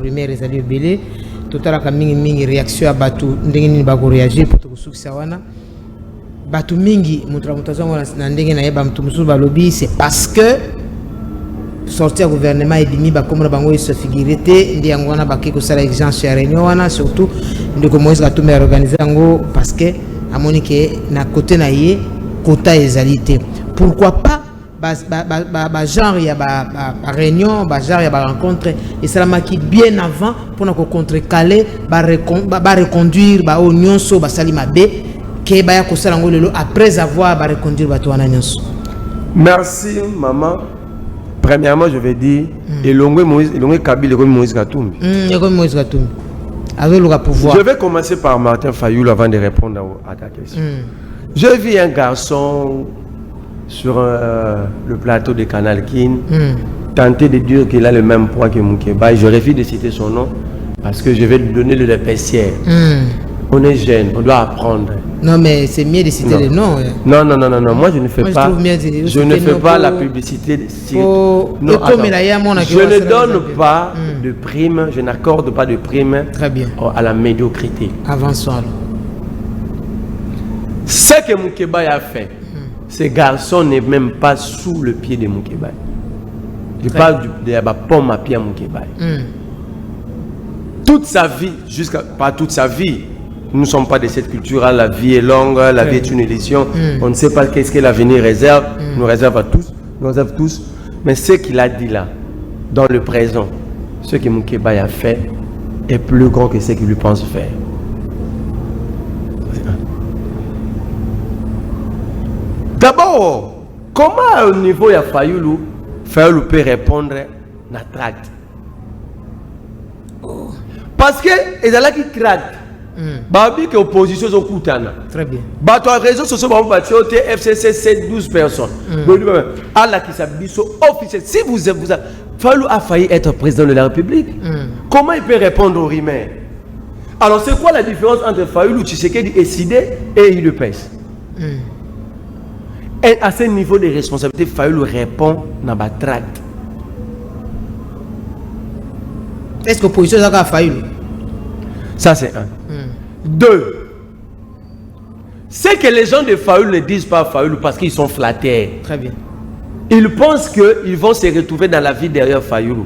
rumeur les alliés belé. Tout à l'heure, mingi réaction à Batou, n'engini ba réagir pour tout succès wana. batu mingi mutazango na ndenge na yeba mtu mususu balobi c'est parce que sortir gouvernement edimi ba komona bango se figurité ndi yango wana bakiko sala exigence ya réunion wana surtout ndiko Moïse Katumbi a organisé yango parce que amoni ke na côté na ye quota ezalité pourquoi pas genre ya réunion genre ya rencontre et ça m'a qui bien avant pour nous contrecaler reconduire nyonso basali mabe ke ba ya kosala ngo lelo après avoir reconduire bato wana nyonso. Merci maman. Premièrement, je vais dire elongwe Kabila comme Moïse Katumbi. Comme Moïse Katumbi. Avec le pouvoir. Je vais commencer par Martin Fayoulou avant de répondre à ta question. J'ai vu un garçon sur le plateau de Canal Kin tenter de dire qu'il a le même poids que Moukeba. Je refuse de citer son nom parce que je vais lui donner le paissière. On est jeune, on doit apprendre. Non, mais c'est mieux de citer les noms. Non. Moi, je ne fais pas. Je ne fais pas la publicité. Non, je ne donne pas de prime. Je n'accorde pas de prime. Très bien. À la médiocrité. Avançons alors. Ce que Moukeba a fait, ce garçon n'est même pas sous le pied de Moukeba. Je parle de la pomme à pied à Moukeba. Toute sa vie, pas toute sa vie. Nous ne sommes pas de cette culture, la vie est longue, la vie est une édition. On ne sait pas qu'est-ce que l'avenir réserve. Nous réserve à tous. Mais ce qu'il a dit là, dans le présent, ce que Moukeba a fait est plus grand que ce qu'il lui pense faire. D'abord, comment au niveau de Fayoulou peut répondre à tract? Parce que les gens qui craquent, babi que opposition sont coutana. Très bien. Bato à réseau social va battre FCC 7-12 personnes. Allah qui s'habille officiel. Si vous Fayulu a failli être président de la République, comment il peut répondre aux rimes? Alors c'est quoi la différence entre Fayulu Tshisekedi et Sidé et il le pèse? Et à ce niveau de responsabilité, Fayulu répond dans la tract. Est-ce que l'opposition a Fayulu? Ça c'est un. Deux, c'est que les gens de Fayulu ne disent pas Fayulu parce qu'ils sont flattés. Très bien. Ils pensent qu'ils vont se retrouver dans la vie derrière Fayulu.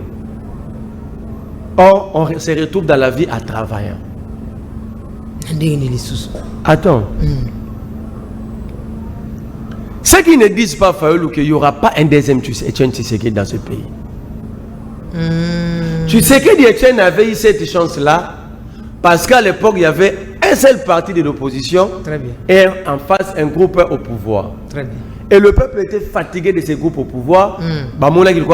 Or, on se retrouve dans la vie à travaillant. Attends. Ceux qui ne disent pas Fayulu qu'il n'y aura pas un deuxième Etienne Tshisekedi dans ce pays. Tshisekedi Etienne avait eu cette chance-là parce qu'à l'époque, il y avait un seul parti de l'opposition et en face, un groupe au pouvoir. Très bien. Et le peuple était fatigué de ces groupes au pouvoir.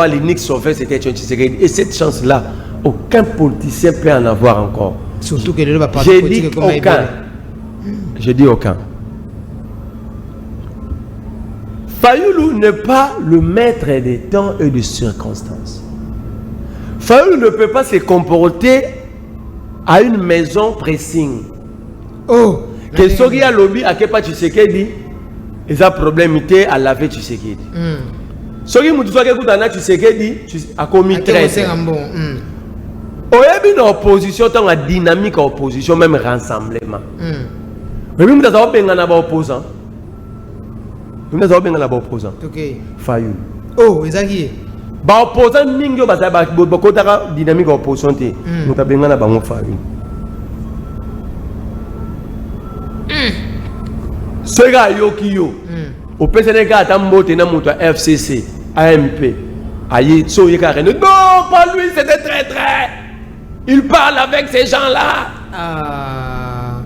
L'unique sauveur, c'était Etienne Tshisekedi. Et cette chance-là, aucun politicien peut en avoir encore. Surtout que le parti j'ai politique dit aucun. J'ai dit aucun. Fayulu n'est pas le maître des temps et des circonstances. Fayulu ne peut pas se comporter à une maison pressing. Oh, que Sogi a lobby à Kepa Tshisekedi, ils ont problème à laver Tshisekedi. Sogi Moutoufa Kekutana Tshisekedi a commis 13. Oyebi dans l'opposition, dans la dynamique opposition, même rassemblement. Mais nous avons bien un opposant. Nous avons bien un opposant. Fayulu. Oh, Ezaki. Ba opposant mingi ba kotaka dynamique opposition te. Nous avons bien un bango Fayulu. Ce gars Yokiyo. Au PCNK atambote na muto FCC, AMP. Ayi so yeka non, pas lui, c'était très très. Il parle avec ces gens-là.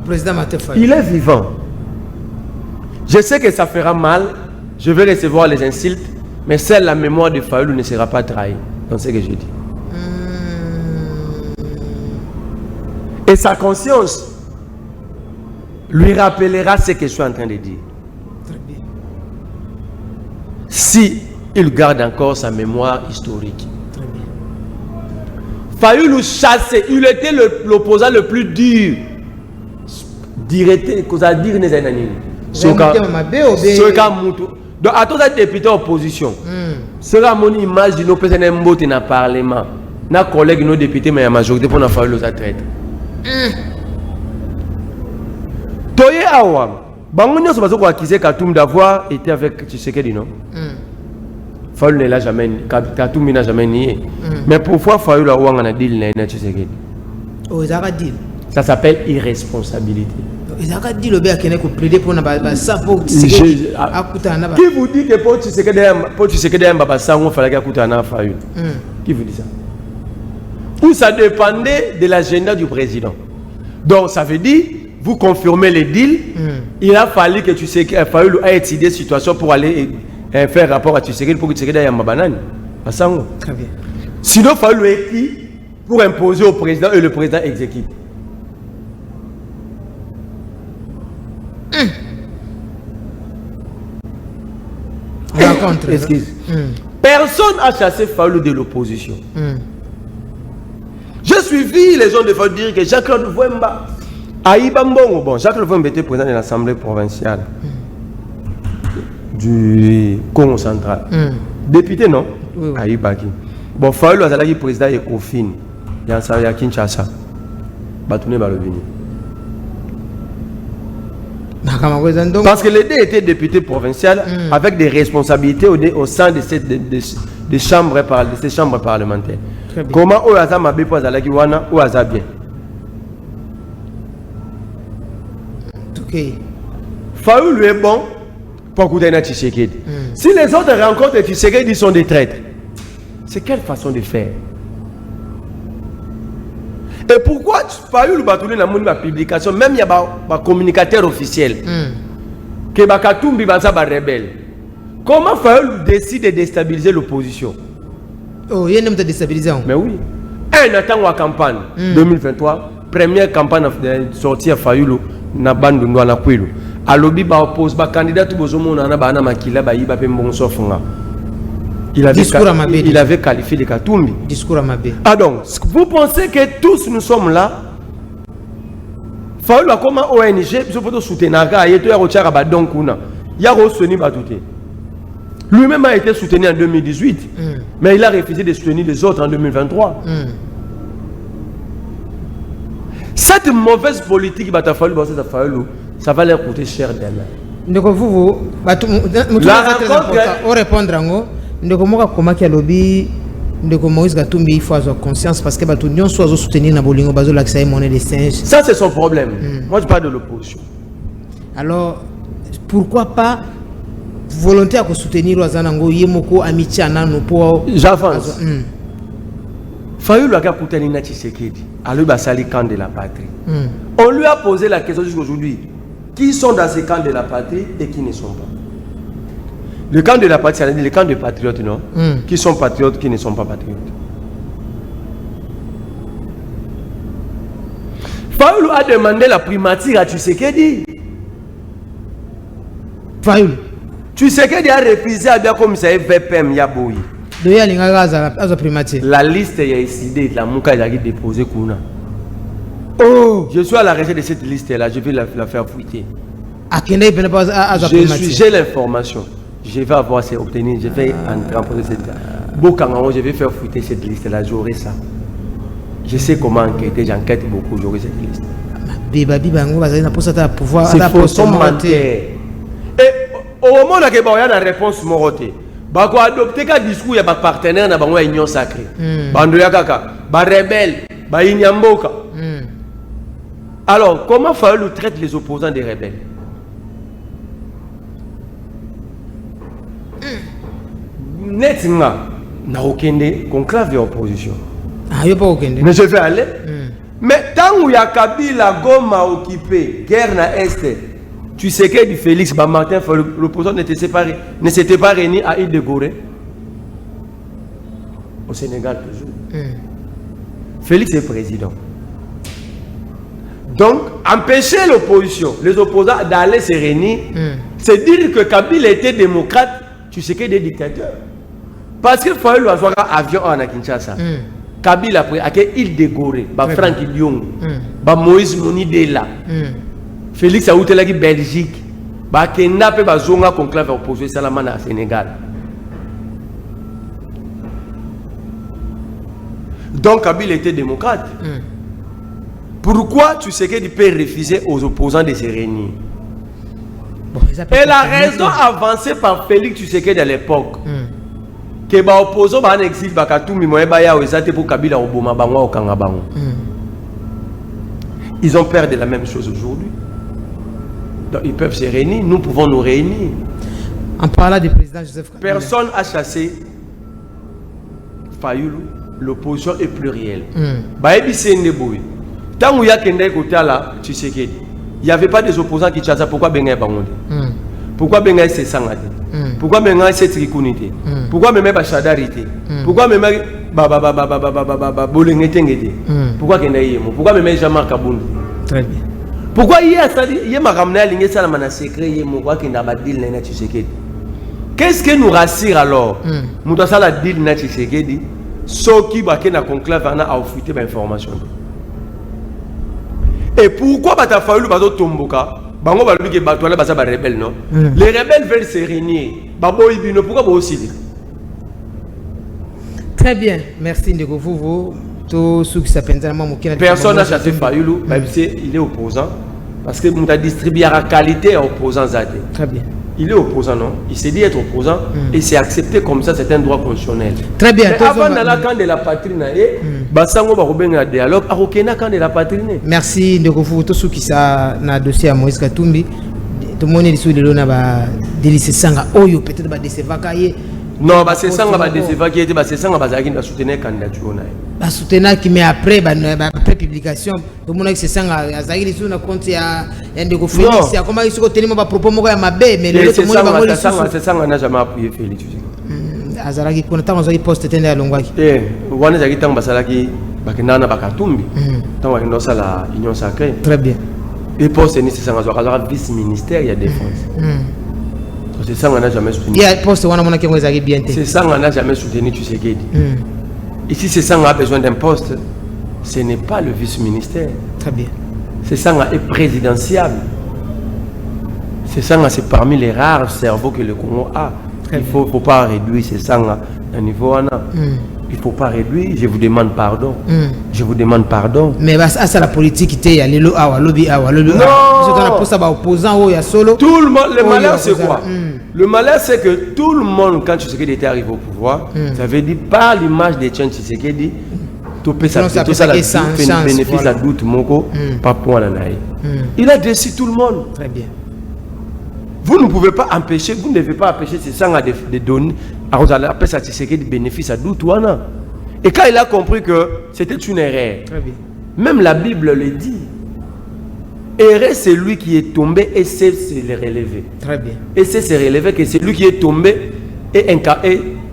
Président Matefa. Il est vivant. Je sais que ça fera mal. Je vais recevoir les insultes. Mais seule la mémoire de Fayulu ne sera pas trahie. Dans ce que je dis. Et sa conscience lui rappellera ce que je suis en train de dire. Très bien. Si il garde encore sa mémoire historique. Très bien. Fayulu chassé, il était l'opposant le plus dur. Dirait cosa dire les ennemis. Ce cas mutu. Donc à tous les députés opposition. Ce cas mon image de nos présidents mbote dans parlement. Na collègues nos députés mais la majorité pour na Fayulu sa traite. Toye awa Bangonio se passe accusé Katumbi d'avoir été avec Tshisekedi, non? Fayoulou ne l'a jamais, Katumbi n'a jamais nié. Mais pourquoi Fayoulou a ouang un deal na Tshisekedi? Oh, ils ont dit. Ça s'appelle irresponsabilité. Ils ont dit le bien qu'il faut plaider pour ça pour qui vous dit que pour Tshisekedi Mbaba Sango fallait qu'il y Fayoulou? Qui vous dit ça? Ou ça dépendait de l'agenda du président. Donc ça veut dire, vous confirmez les deals, il a fallu que Fayoulou ait étudié la situation pour aller faire rapport à Tshisekedi pour que Tshisekedi aille à Mbabanani. Très bien. Sinon, Fayoulou est qui pour imposer au président et le président exécute. Excuse. Personne n'a chassé Fayoulou de l'opposition. J'ai suivi les gens de Fayoulou dire que Jacques-Claude Vouemba Aïbambongo, bon, Jacques-Claude Vouemba était président de l'Assemblée provinciale du Congo central. Député, non? Oui. Aïbaki. Bon, Fayoulou a été président de Ecofin. Il y a Kinshasa. Batoune Balobini. Parce que les deux étaient députés provinciaux avec des responsabilités au sein de ces chambres parlementaires. Comment eux ont mabé pour Azalaki Wana ou Azabien? Ok. Fayoulou est bon pour Koudena Tshisekedi. Si les autres rencontrent Tshisekedi, ils sont des traîtres. C'est quelle façon de faire? Et pourquoi Fayoulou Batoulé n'a pas de publication, même il y a un communicateur officiel, que Katumbi va rebelle. Comment Fayoulou décide de déstabiliser l'opposition? Oh, il y a une déstabilisation. Mais oui. Un attend la campagne 2023, première campagne de sortie à Fayoulou, na bandu na Kwilu. A lobby ba oppose ba candidat tout bozomo na bana makila ba yiba pe mbongo sofunga. Il avait qualifié les Katumbi. Discours à Mabé. Ah donc, vous pensez que tous nous sommes là? Fayoulou comme ONG, je peux soutenir. Il y a soutenu Batouté. Lui-même a été soutenu en 2018, mais il a refusé de soutenir les autres en 2023. Cette mauvaise politique, ça va leur coûter cher demain. Donc vous, la rencontre, répondre comment qu'il lobby de Moïse Katumbi il faut avoir conscience parce que Batunion soit soutenir na bolingo bazo l'accès monnaie des singes. Ça c'est son problème. Moi je parle de l'opposition. Alors pourquoi pas volontaire pour soutenir Wazanango Yemoko amitié nanu pour j'avance. Fayoulou a coûté Nina Tshisekedi à lui basali camp de la patrie. On lui a posé la question jusqu'aujourd'hui. Qui sont dans ces camps de la patrie et qui ne sont pas? Le camp de la patrie, c'est le camp des patriotes, non? Qui sont patriotes, qui ne sont pas patriotes. Fayoulou a demandé la primature à Tshisekedi. Fayoulou. Tshisekedi a refusé à bien comme ça VPM Yaboui. La liste est décidée, la Mouka a déposé Kouna. Oh! Je suis à la recherche de cette liste-là, je vais la faire fouiller. J'ai l'information. Je vais avoir ces obtenir, je vais entrer en processus. Je vais faire fouiller cette liste-là, j'aurai ça. Je sais comment enquêter, j'enquête beaucoup, j'aurai cette liste. C'est faux, menteur. Et au moment où il y a une réponse morotée, il faut adopter un discours, il y a un partenaire dans l'union sacrée. Rebelle, Inyamboka. Alors, comment Fayoulou traite les opposants des rebelles? Nettement, n'a aucun conclave d'opposition. Mais je vais aller. Mais tant où il y a Kabila, Goma occupé, guerre na Est, tu sais que du Félix Bamartin, l'opposition ne s'était pas réuni à Île de Gorée. Au Sénégal toujours. Félix est président. Donc, empêcher l'opposition, les opposants d'aller se réunir, c'est dire que Kabila était démocrate, tu sais qu'il est dictateur. Parce qu'il fallait avoir un avion en Kinshasa. Kabila après, à Île de Gorée, Franck Lyong, Moïse Mouni Dela, Félix Aoutelagi Belgique, Kenda pe Zonga conclave opposé Salamana Sénégal. Donc Kabila était démocrate. Pourquoi tu sais qu'il peut refuser aux opposants de se réunir? Bon, et la raison avancée par Félix Tshisekedi à l'époque, que les opposants en exil, pour Kabila Obama, ils ont peur de la même chose aujourd'hui. Donc ils peuvent se réunir, nous pouvons nous réunir. En parlant du président Joseph Kabila. Personne n'a chassé Fayoulou, l'opposition est plurielle. Tant qu'il y a quelqu'un il n'y avait pas des opposants qui chassaient. Pourquoi Benga Bangonde? Pourquoi Benga c'est Sangade? Pourquoi Benga c'est Trikunité? Pourquoi même Bachadarité? Pourquoi même Bolengetengete? Pourquoi Kendaïemo? Pourquoi même Jamar Kaboun? Très bien. Pourquoi il y a ma ramené à l'ingénieur Salamana secret? Qu'est-ce que nous rassure alors? Moutassa la deal na Tshisekedi, ceux qui baké na conclave a offert l'information. Et pourquoi Bata Fayoulou Bato Tomboka? Bango Balubi ke Batola Basa ba rebelle non? Les rebelles veulent se réunir. Babo Ibino pourquoi ba aussi? Très bien, merci Ndeko Vuvu. Tout ce qui s'appelle personne n'a chassé Fayoulou, même si il est opposant parce que Mouta distribue la qualité opposant Zade. Très bien. Il est opposant, non? Il s'est dit être opposant et c'est accepté comme ça, c'est un droit constitutionnel. Très bien. Mais avant d'aller quand de la patrie, Bassango va revenir à dialogue, à Rokena quand de la patrie. Merci Ndeko Vuvu. Tout ce qui ça na dossier à Moïse Katumbi, tout le monde est sur le lot na délice sanga oyo peut-être ba décevoir kaye. Non, bah c'est ça on va décevoir qui était bah c'est ça on va qui va soutenir candidature na. Ba soutenir qui mais après après publication, tout le monde c'est ça azaki sur na compte ya Ndeko Félix ya comment il se tenir ba propos moko ya mabe mais le tout le monde va c'est ça on n'a jamais appuyé Félix. Azalaki kuna tango zaki poste tende ya longwaki. Wana zaki tango basalaki bakendana bakatumbi. Tango bakendo sala union sacrée. Très bien. Et poste ni c'est ça on va vice-ministère ya défense. C'est ça on n'a jamais soutenu. Il y a poste wana mona kengo zaki bien. C'est ça on n'a jamais soutenu Tshisekedi. Ici c'est ça on a besoin d'un poste. Ce n'est pas le vice-ministère. Très bien. C'est ça est présidentiable. C'est ça c'est parmi les rares cerveaux que le Congo a. Il ne faut pas réduire ces sangs à niveau. Il ne faut pas réduire. Je vous demande pardon. Je vous demande pardon. Mais c'est la politique qui est le lobby. Opposant solo. Tout le monde. Le malheur, c'est quoi? Le malheur, c'est que tout le monde, quand Tshisekedi était arrivé au pouvoir, ça veut dire par l'image de Tchan Tshisekedi, tout ça bénéfice à doute moko, pas pour il a décidé tout le monde. Très bien. Vous ne pouvez pas empêcher, vous ne devez pas empêcher ces sangs de donner après ça Tshisekedi bénéfice à doute. Et quand il a compris que c'était une erreur, même la Bible le dit. Erreur, c'est lui qui est tombé et c'est se relever. Très bien. Et c'est se relever que c'est lui qui est tombé et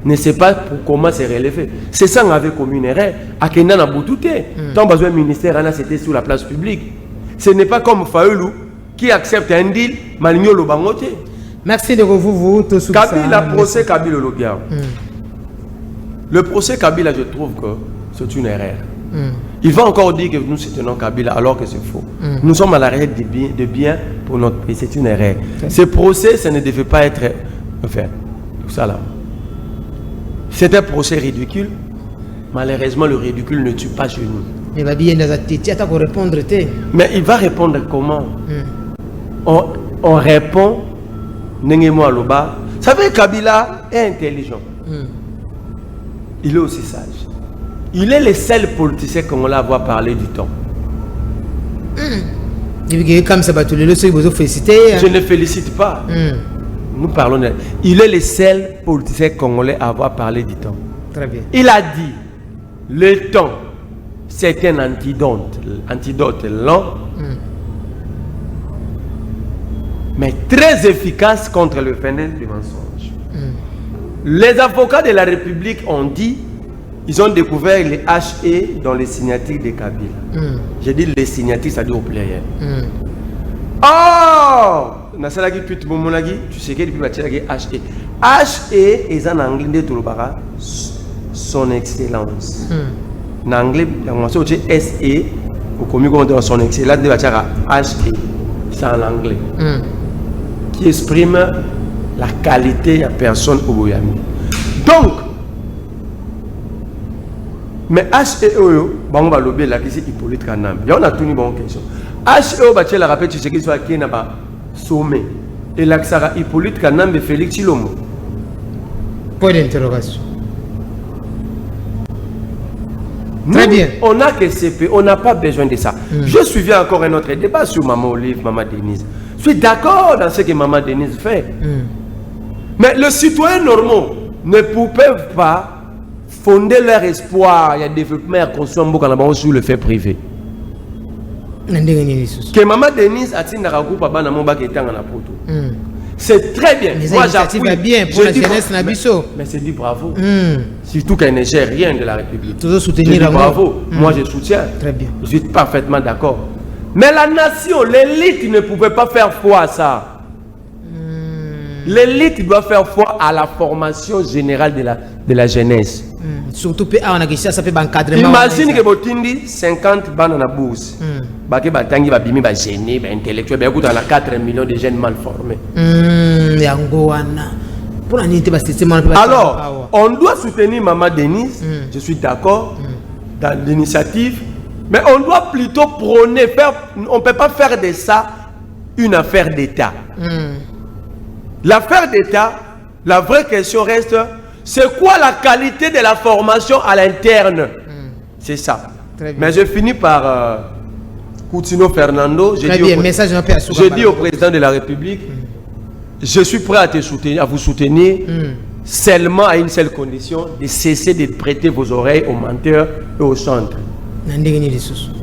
ne sait pas pour comment se relever. C'est ça qu'on avait comme une erreur. À Kenya, tant besoin ministère, c'était sur la place publique. Ce n'est pas comme Fayoulou qui accepte un deal, Maligno Lobangote. Merci de vous. Kabila, procès Kabila Lobia. Le procès Kabila, je trouve que c'est une erreur. Il va encore dire que nous soutenons Kabila alors que c'est faux. Nous sommes à l'arrêt de bien pour notre pays. C'est une erreur. Ce procès, ça ne devait pas être fait. Ça là. C'est un procès ridicule. Malheureusement, le ridicule ne tue pas chez nous. Mais il va répondre comment? On répond Nengemo Aloba. Vous savez, Kabila est intelligent. Il est aussi sage. Il est le seul politicien qu'on va avoir parlé du temps. Je ne félicite pas. Nous parlons de... Il est le seul politicien congolais à avoir parlé du temps. Très bien. Il a dit le temps, c'est un antidote lent, mais très efficace contre le phénomène du mensonge. Les avocats de la République ont dit, ils ont découvert les HE dans les signatures de Kabila. J'ai dit les signatures, ça dit au pluriel. Oh! Tu sais qu'il peut HE. HE est en anglais de son excellence. En anglais, c'est SE, ou comme son excellence, de HE. C'est en anglais. Qui exprime la qualité de la personne au Boyami. Donc, mais HEO, on va lobby là, qui est Hippolyte Kanam. Il y a une bonne question. HEO, tu sais, la rappelle, tu sais qu'il soit qui n'a pas sommet. et l'Axara Hippolyte Kanambe Félix Chilombo. Point d'interrogation. Très bien. On a que CP, on n'a pas besoin de ça. Je suivais encore un autre débat sur Maman Olive, Maman Denise. Je suis d'accord dans ce que Maman Denise fait. Mais les citoyens normaux ne peuvent pas fonder leur espoir et développer et construire sur le fait privé. Que Maman Denise a dit c'est très bien. Moi j'appuie bien pour la jeunesse Nabiso. Mais c'est dit bravo. Surtout qu'elle ne gère rien de la République. Toujours soutenir bravo. Moi je soutiens. Très bien. Je suis parfaitement d'accord. Mais la nation, l'élite ne pouvait pas faire foi à ça. L'élite doit faire foi à la formation générale de la jeunesse. Surtout ça peut encadrement. Imagine que Botindi 50 bandes dans la bourse. Baki batangi ba bimi ba gêné ba intellectuel ba écoute on a 4 millions de jeunes mal formés. Alors, on doit soutenir Maman Denise, je suis d'accord dans l'initiative, mais on doit plutôt prôner on ne peut pas faire de ça une affaire d'État. L'affaire d'État, la vraie question reste, c'est quoi la qualité de la formation à l'interne? C'est ça. Mais je finis par Coutinho Fernando. Je dis au président de la République, je suis prêt à te soutenir, à vous soutenir, seulement à une seule condition, de cesser de prêter vos oreilles aux menteurs et aux chantres.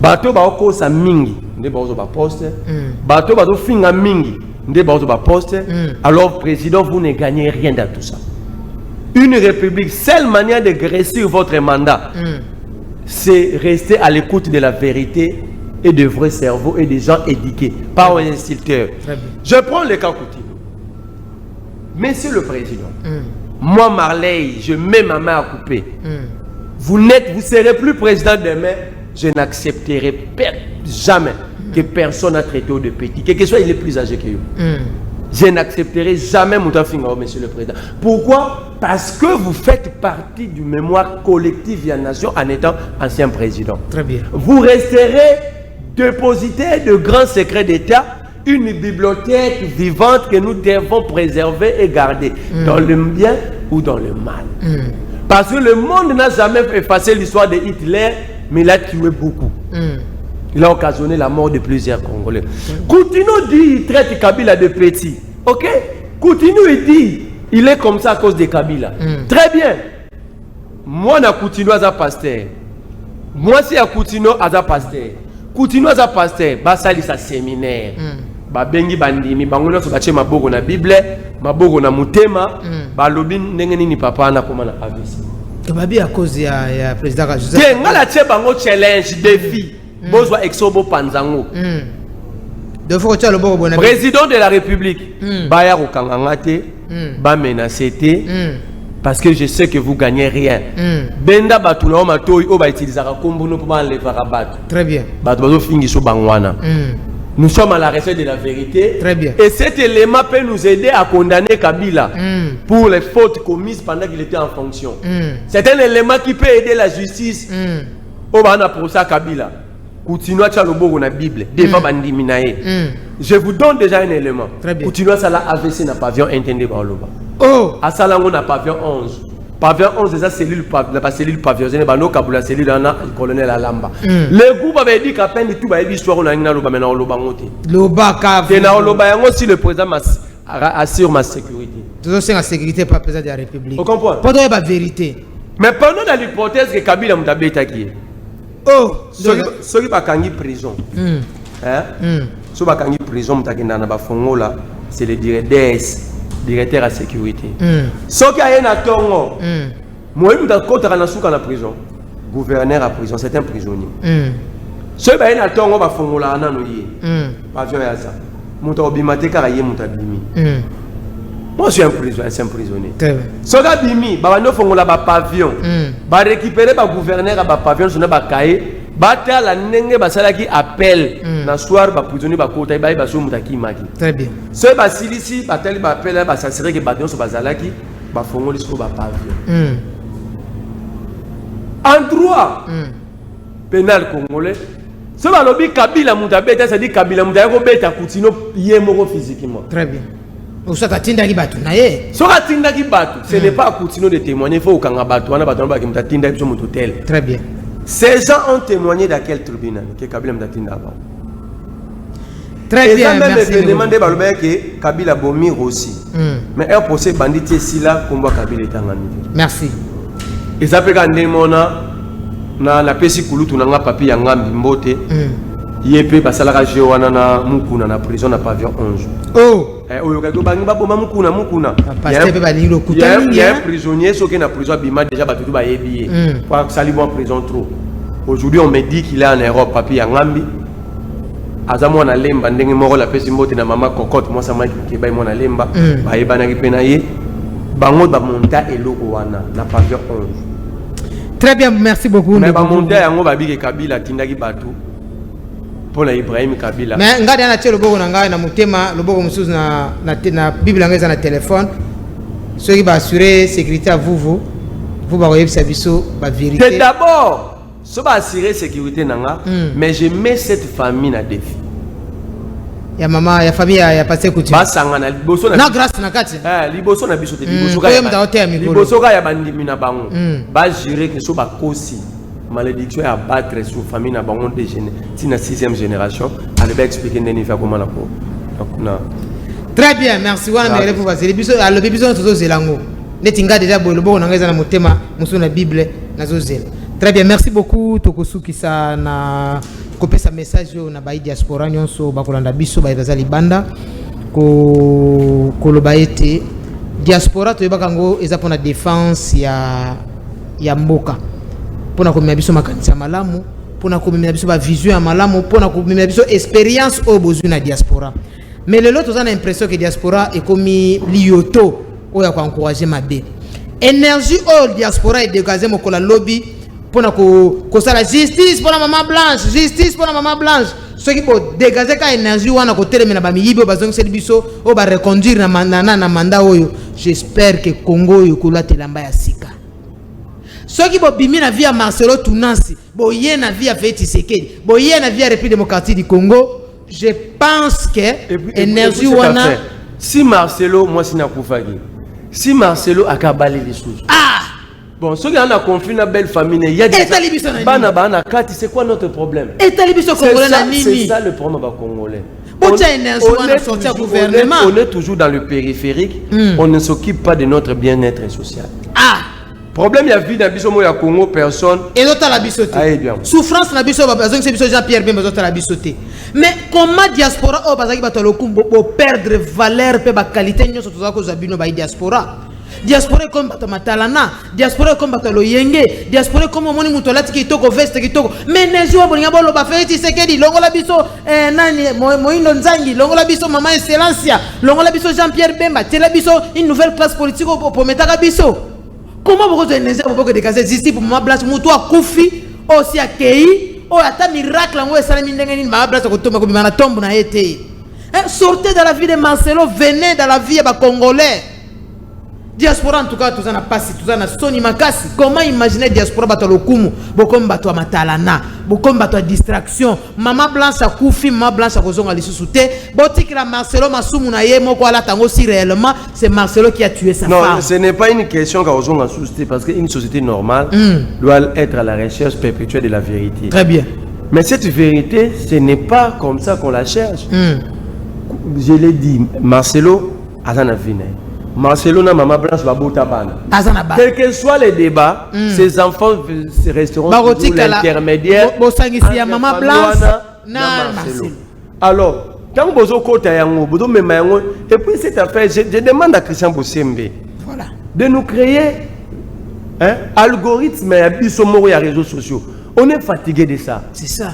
Bato baoko sa mingi, ne baozo ba poste. Bato bato finga mingi, ne baozo ba poste. Alors président, vous ne gagnez rien dans tout ça. Une république, seule manière de réussir votre mandat, c'est rester à l'écoute de la vérité et de vrais cerveaux et des gens éduqués, pas aux insulteurs. Je prends le cas Coutinho. Monsieur le Président, moi Marley, je mets ma main à couper. Vous ne serez plus président demain, je n'accepterai jamais que personne n'a traité de petit, quel que soit il est plus âgé que vous. Je n'accepterai jamais Moutafinga, monsieur le Président. Pourquoi? Parce que vous faites partie du mémoire collectif de la nation en étant ancien président. Très bien. Vous resterez dépositaire de grands secrets d'État, une bibliothèque vivante que nous devons préserver et garder, dans le bien ou dans le mal. Parce que le monde n'a jamais effacé l'histoire de Hitler, mais il a tué beaucoup. Il a occasionné la mort de plusieurs Congolais. Coutinho dit il traite Kabila de petit. Ok? Coutinho il dit il est comme ça à cause de Kabila. Très bien. Moi, na Coutinho as un pasteur. Moi, si à Coutinho as un pasteur. Coutinho as un pasteur. Bah, ça, c'est un séminaire. Bah, bengi bandimi. Bah, on a fait ma bogo na Bible. Ma bogo na mutema. Bah, lobin n'engeni ni papa na comment na avisi. Babi à cause ya président Joseph. Tiens, on a fait bango challenge défi. Bozwa exobo panzango. Président de la République. Baya Rokangangate. Ba menacete. Parce que je sais que vous gagnez rien. Benda batula matoi oba utilisera kombono pour enlever rabat. Très bien. Batbazo fingi so bangwana. Nous sommes à la recherche de la vérité. Très bien. Et cet élément peut nous aider à condamner Kabila pour les fautes commises pendant qu'il était en fonction. C'est un élément qui peut aider la justice. Obana pour ça Kabila. Coutinho Tchalobo na Bible. Deva bandiminae. Je vous donne déjà un élément. Très bien. Coutinho Sala AVC na pavillon intendé par Loba. Oh. Asalango na pavillon 11. Pavillon 11 c'est la cellule pavillon. C'est bano kabula cellule na colonel Alamba. Le groupe avait dit qu'à peine tout ba histoire on a ngina Loba maintenant Loba ngote. Loba ka. Et na Loba yango si le président assure ma sécurité. Toujours c'est la sécurité par président de la République. Vous comprenez? Pas de la vérité. Mais pendant dans l'hypothèse que Kabila Moutabeta qui est. Oh, ceux qui bakangi prison. Ceux qui bakangi prison mutakenda na bafongo là, c'est le directeur à sécurité. Ceux qui a un tongo. Moi mutakota na suka na prison. Gouverneur à prison, c'est un prisonnier. Ceux qui a un tongo bafongo là na no yi. Pavillon ya ça. Mutabimate karaye mutabimi. Moi je suis un prisonnier. Ceux qui a bimi, babano fongo là ba pavillon. Ba récupérer ba gouverneur à ba pavillon sur ba cahier. Bata la nenge basalaki appel na soir ba prisonnier ba kota ba ba so mutaki maki. Très bien. Ce ba silisi ba tali ba appel ba s'assurer que ba so bazalaki ba fongoli so ba pavillon. En droit pénal congolais, ce ba lobi Kabila mutabeta, ça dit Kabila mutako beta Coutinho yemoko physiquement. Très bien. Ou ça t'attendait qui batu naie. So t'attendait qui batu. Ce n'est pas à continuer de témoigner. Il faut qu'on a batu. On a batu. On a batu. T'attendait sur mon hôtel. Très bien. Ces gens ont témoigné dans quel tribunal que Kabila m'attendait avant. Très bien. Merci. Et ça même demandé par le mec que Kabila bomir aussi. Mais un procès bandit ici là combat Kabila est en ami. Merci. Et ça peut gagner mon na la pesi kulutu na nga papi ya ngambi mbote. Yepe basalaka jewana na mukuna na prison na pavillon 11. Oh. Oyo ka bangi ba boma mukuna. Pasteur pe balingi lo kutani. Il y a un prisonnier soki na prison bima déjà batutu ba yebi. Pour salibo en prison trop. Aujourd'hui on me dit qu'il est en Europe papi ya ngambi. Azamo na lemba ndenge moko la pesi mbote na mama cocotte moi ça m'a ki ba mo na lemba ba yebana ki pena ye. Bango ba monta eloko wana na pavillon 11. Très bien, merci beaucoup. Mais ba monta yango ba bige Kabila tindaki batu. Pour Ibrahim Kabila. Mais ngadi ana tshelo boko na ngai na mutema loboko musuzu na Bible ngeza na téléphone. Ceux qui va assurer sécurité à vous ba koyebisa biso ba vérité. C'est d'abord ce va assurer sécurité nanga mais je mets cette famille na défi. Ya mama ya famille ya passé coutume. Ba sangana liboso na. Na grâce na kati. Liboso na biso te liboso ka ya bandimi na bango. Ba jurer que so ba kosi. Malédiction à battre sur famille na bango déjeuner. Si na 6e génération, allez bien expliquer ndeni fa comment la ko. Très bien, merci wana mbele pour passer biso alo biso tozo zelango. Netinga déjà boy loboko na ngeza na motema musu na Bible na zo zela. Très bien, merci beaucoup tokosuki sa na kopesa message na ba diaspora nyonso bakolanda biso ba bazali banda ko koloba ete diaspora to yebaka ngo eza pona défense ya mboka. Pona komema biso makanisa malamu, pona komema biso ba vision ya malamu, pona komema biso expérience au besoin na diaspora. Mais le lot on a l'impression que diaspora est comme lioto o ya encourager mabe. Énergie au diaspora et dégager mon kola lobby pona ko sala justice pona maman blanche, justice pona maman blanche. Ce qui peut dégager ka énergie wana ko telemena ba miyibo bazong sel biso o ba reconduire na manda oyo. J'espère que Congo yokola telamba ya sika. Ceux qui bimi na vie à Marcelo Tunansi, boye na vie à Feti Sekedi, boye na vie à République démocratique du Congo, je pense que énergie wana si Marcelo moi si na kufaki. Si Marcelo a kabalé les choses. Ah bon, ceux qui ont conflit na belle famille, il y a des bana kati, c'est quoi notre problème? C'est ça le problème ba congolais. On est toujours dans le périphérique, on ne s'occupe pas de notre bien-être social. Ah problème ya vie na biso mo ya Congo personne et l'autre la bisoté souffrance na biso ba besoin biso Jean-Pierre Bemba l'autre la bisoté mais comment diaspora o bazaki bato lokumbo po perdre valeur pe ba qualité nyoso toza ko zabino ba diaspora comme bato matalana diaspora comme bato loyenge diaspora comme moni muto lati kitoko veste kitoko mais nezo wa bolinga bolo ba Feti Sekedi longola biso nani moindo nzangi longola biso mama Excellencia longola biso Jean-Pierre Bemba tela biso une nouvelle classe politique pour metaka biso. Comment vous avez des cas ici pour ma place muto a koufi aussi a kei o ata miracle ngo esala mindenge ni ma place ko tomba ko bimana tombe na été. Sortez de la vie de Marcelo, venez dans la vie des Congolais. Diaspora en tout cas tous en a passé tous en a soni makasi. Comment imaginer diaspora bato lokumu bokom bato matalana bokom bato distraction mama blanche a koufi mama blanche a kozonga lisusu te botikira Marcelo masumu na ye moko ala tango si réellement c'est Marcelo qui a tué sa femme. Non, ce n'est pas une question qu'ozonga susciter parce qu'une société normale doit être à la recherche perpétuelle de la vérité. Très bien. Mais cette vérité, ce n'est pas comme ça qu'on la cherche. Je l'ai dit, Marcelo azana vine. Marcelo na maman blanche va bota bana. Quel que soit les débats, ces enfants resteront toujours l'intermédiaire entre maman blanche na Marcelo. Alors, quand vous avez côté yango, vous même yango et puis cette affaire, je demande à Christian Bossembe voilà de nous créer un algorithme à biso moko ya réseaux sociaux. On est fatigué de ça. C'est ça.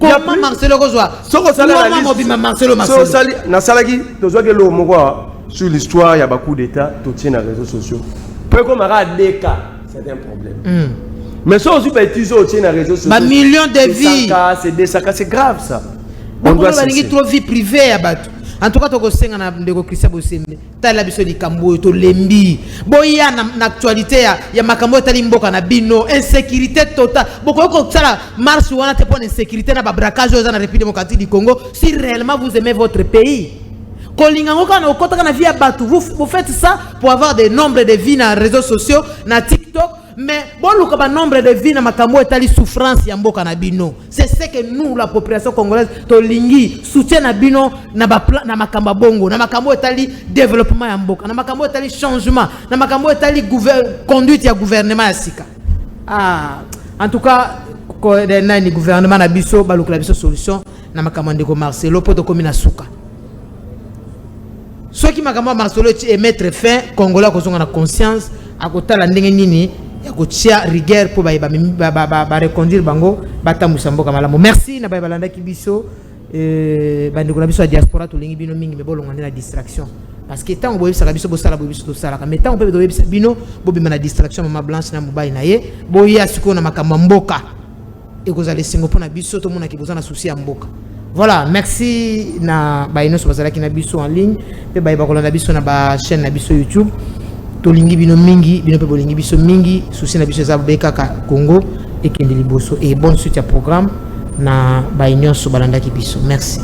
Comment Marcelo kozwa? Comment mobima Marcelo na salaki tozwa ke lo moko sur l'histoire, il y a beaucoup d'états, tout tient dans les réseaux sociaux. Peu comme des cas, c'est un problème. Mais ça aussi, utiliser au tient dans les réseaux sociaux. Millions de vies. C'est des sacs, c'est grave ça. On doit cesser. Trop vie privée à battre. En tout cas, tu as na ndeko Christian Bossembe. Tu la biso di kambo to lembi. Boya na actualité ya makambo tali mboka na bino, insécurité totale. Boko ko sala marche wana te pour insécurité na ba braquage dans la République démocratique du Congo. Si réellement vous aimez votre pays, Vous faites ça pour avoir des nombres de vies dans les réseaux sociaux, dans TikTok. Mais bon, le nombre de vies dans makambo etali souffrance ya mboka na bino. C'est ce que nous, la population congolaise, tolingi soutien na bino na makamba bongo, na makambo etali développement ya mboka, na makambo etali changement, na makambo etali conduite ya gouvernement ya sika. En tout cas, le gouvernement na biso balukula biso solution na makambo ndeko Marcelo poto komi na suka. Ceux qui makambo Marcelo est mettre fin Congolais ko zonga na conscience akotala ndenge nini ya kotia rigueur pour ba reconduire bango batamusa mboka malamu. Merci na ba balanda kibiso bandeko na biso ya diaspora to lingi bino mingi me bolonga na distraction parce que tant boyebisa biso bosala boyebiso to sala mais tant on peut boyebisa bino bobima na distraction mama blanche na mobile na ye boya siko na makambo mboka et que allez singo pona biso to mona ki bozana souci ya mboka. Voilà, merci na ba ino so bazala ki na biso en ligne pe ba kolanda biso na ba chaîne na biso YouTube. Tolingi bino mingi bino pe bolingi biso mingi souci na biso za beka Congo et Kendi Liboso et bonne suite à programme na ba union so balanda ki biso. Merci.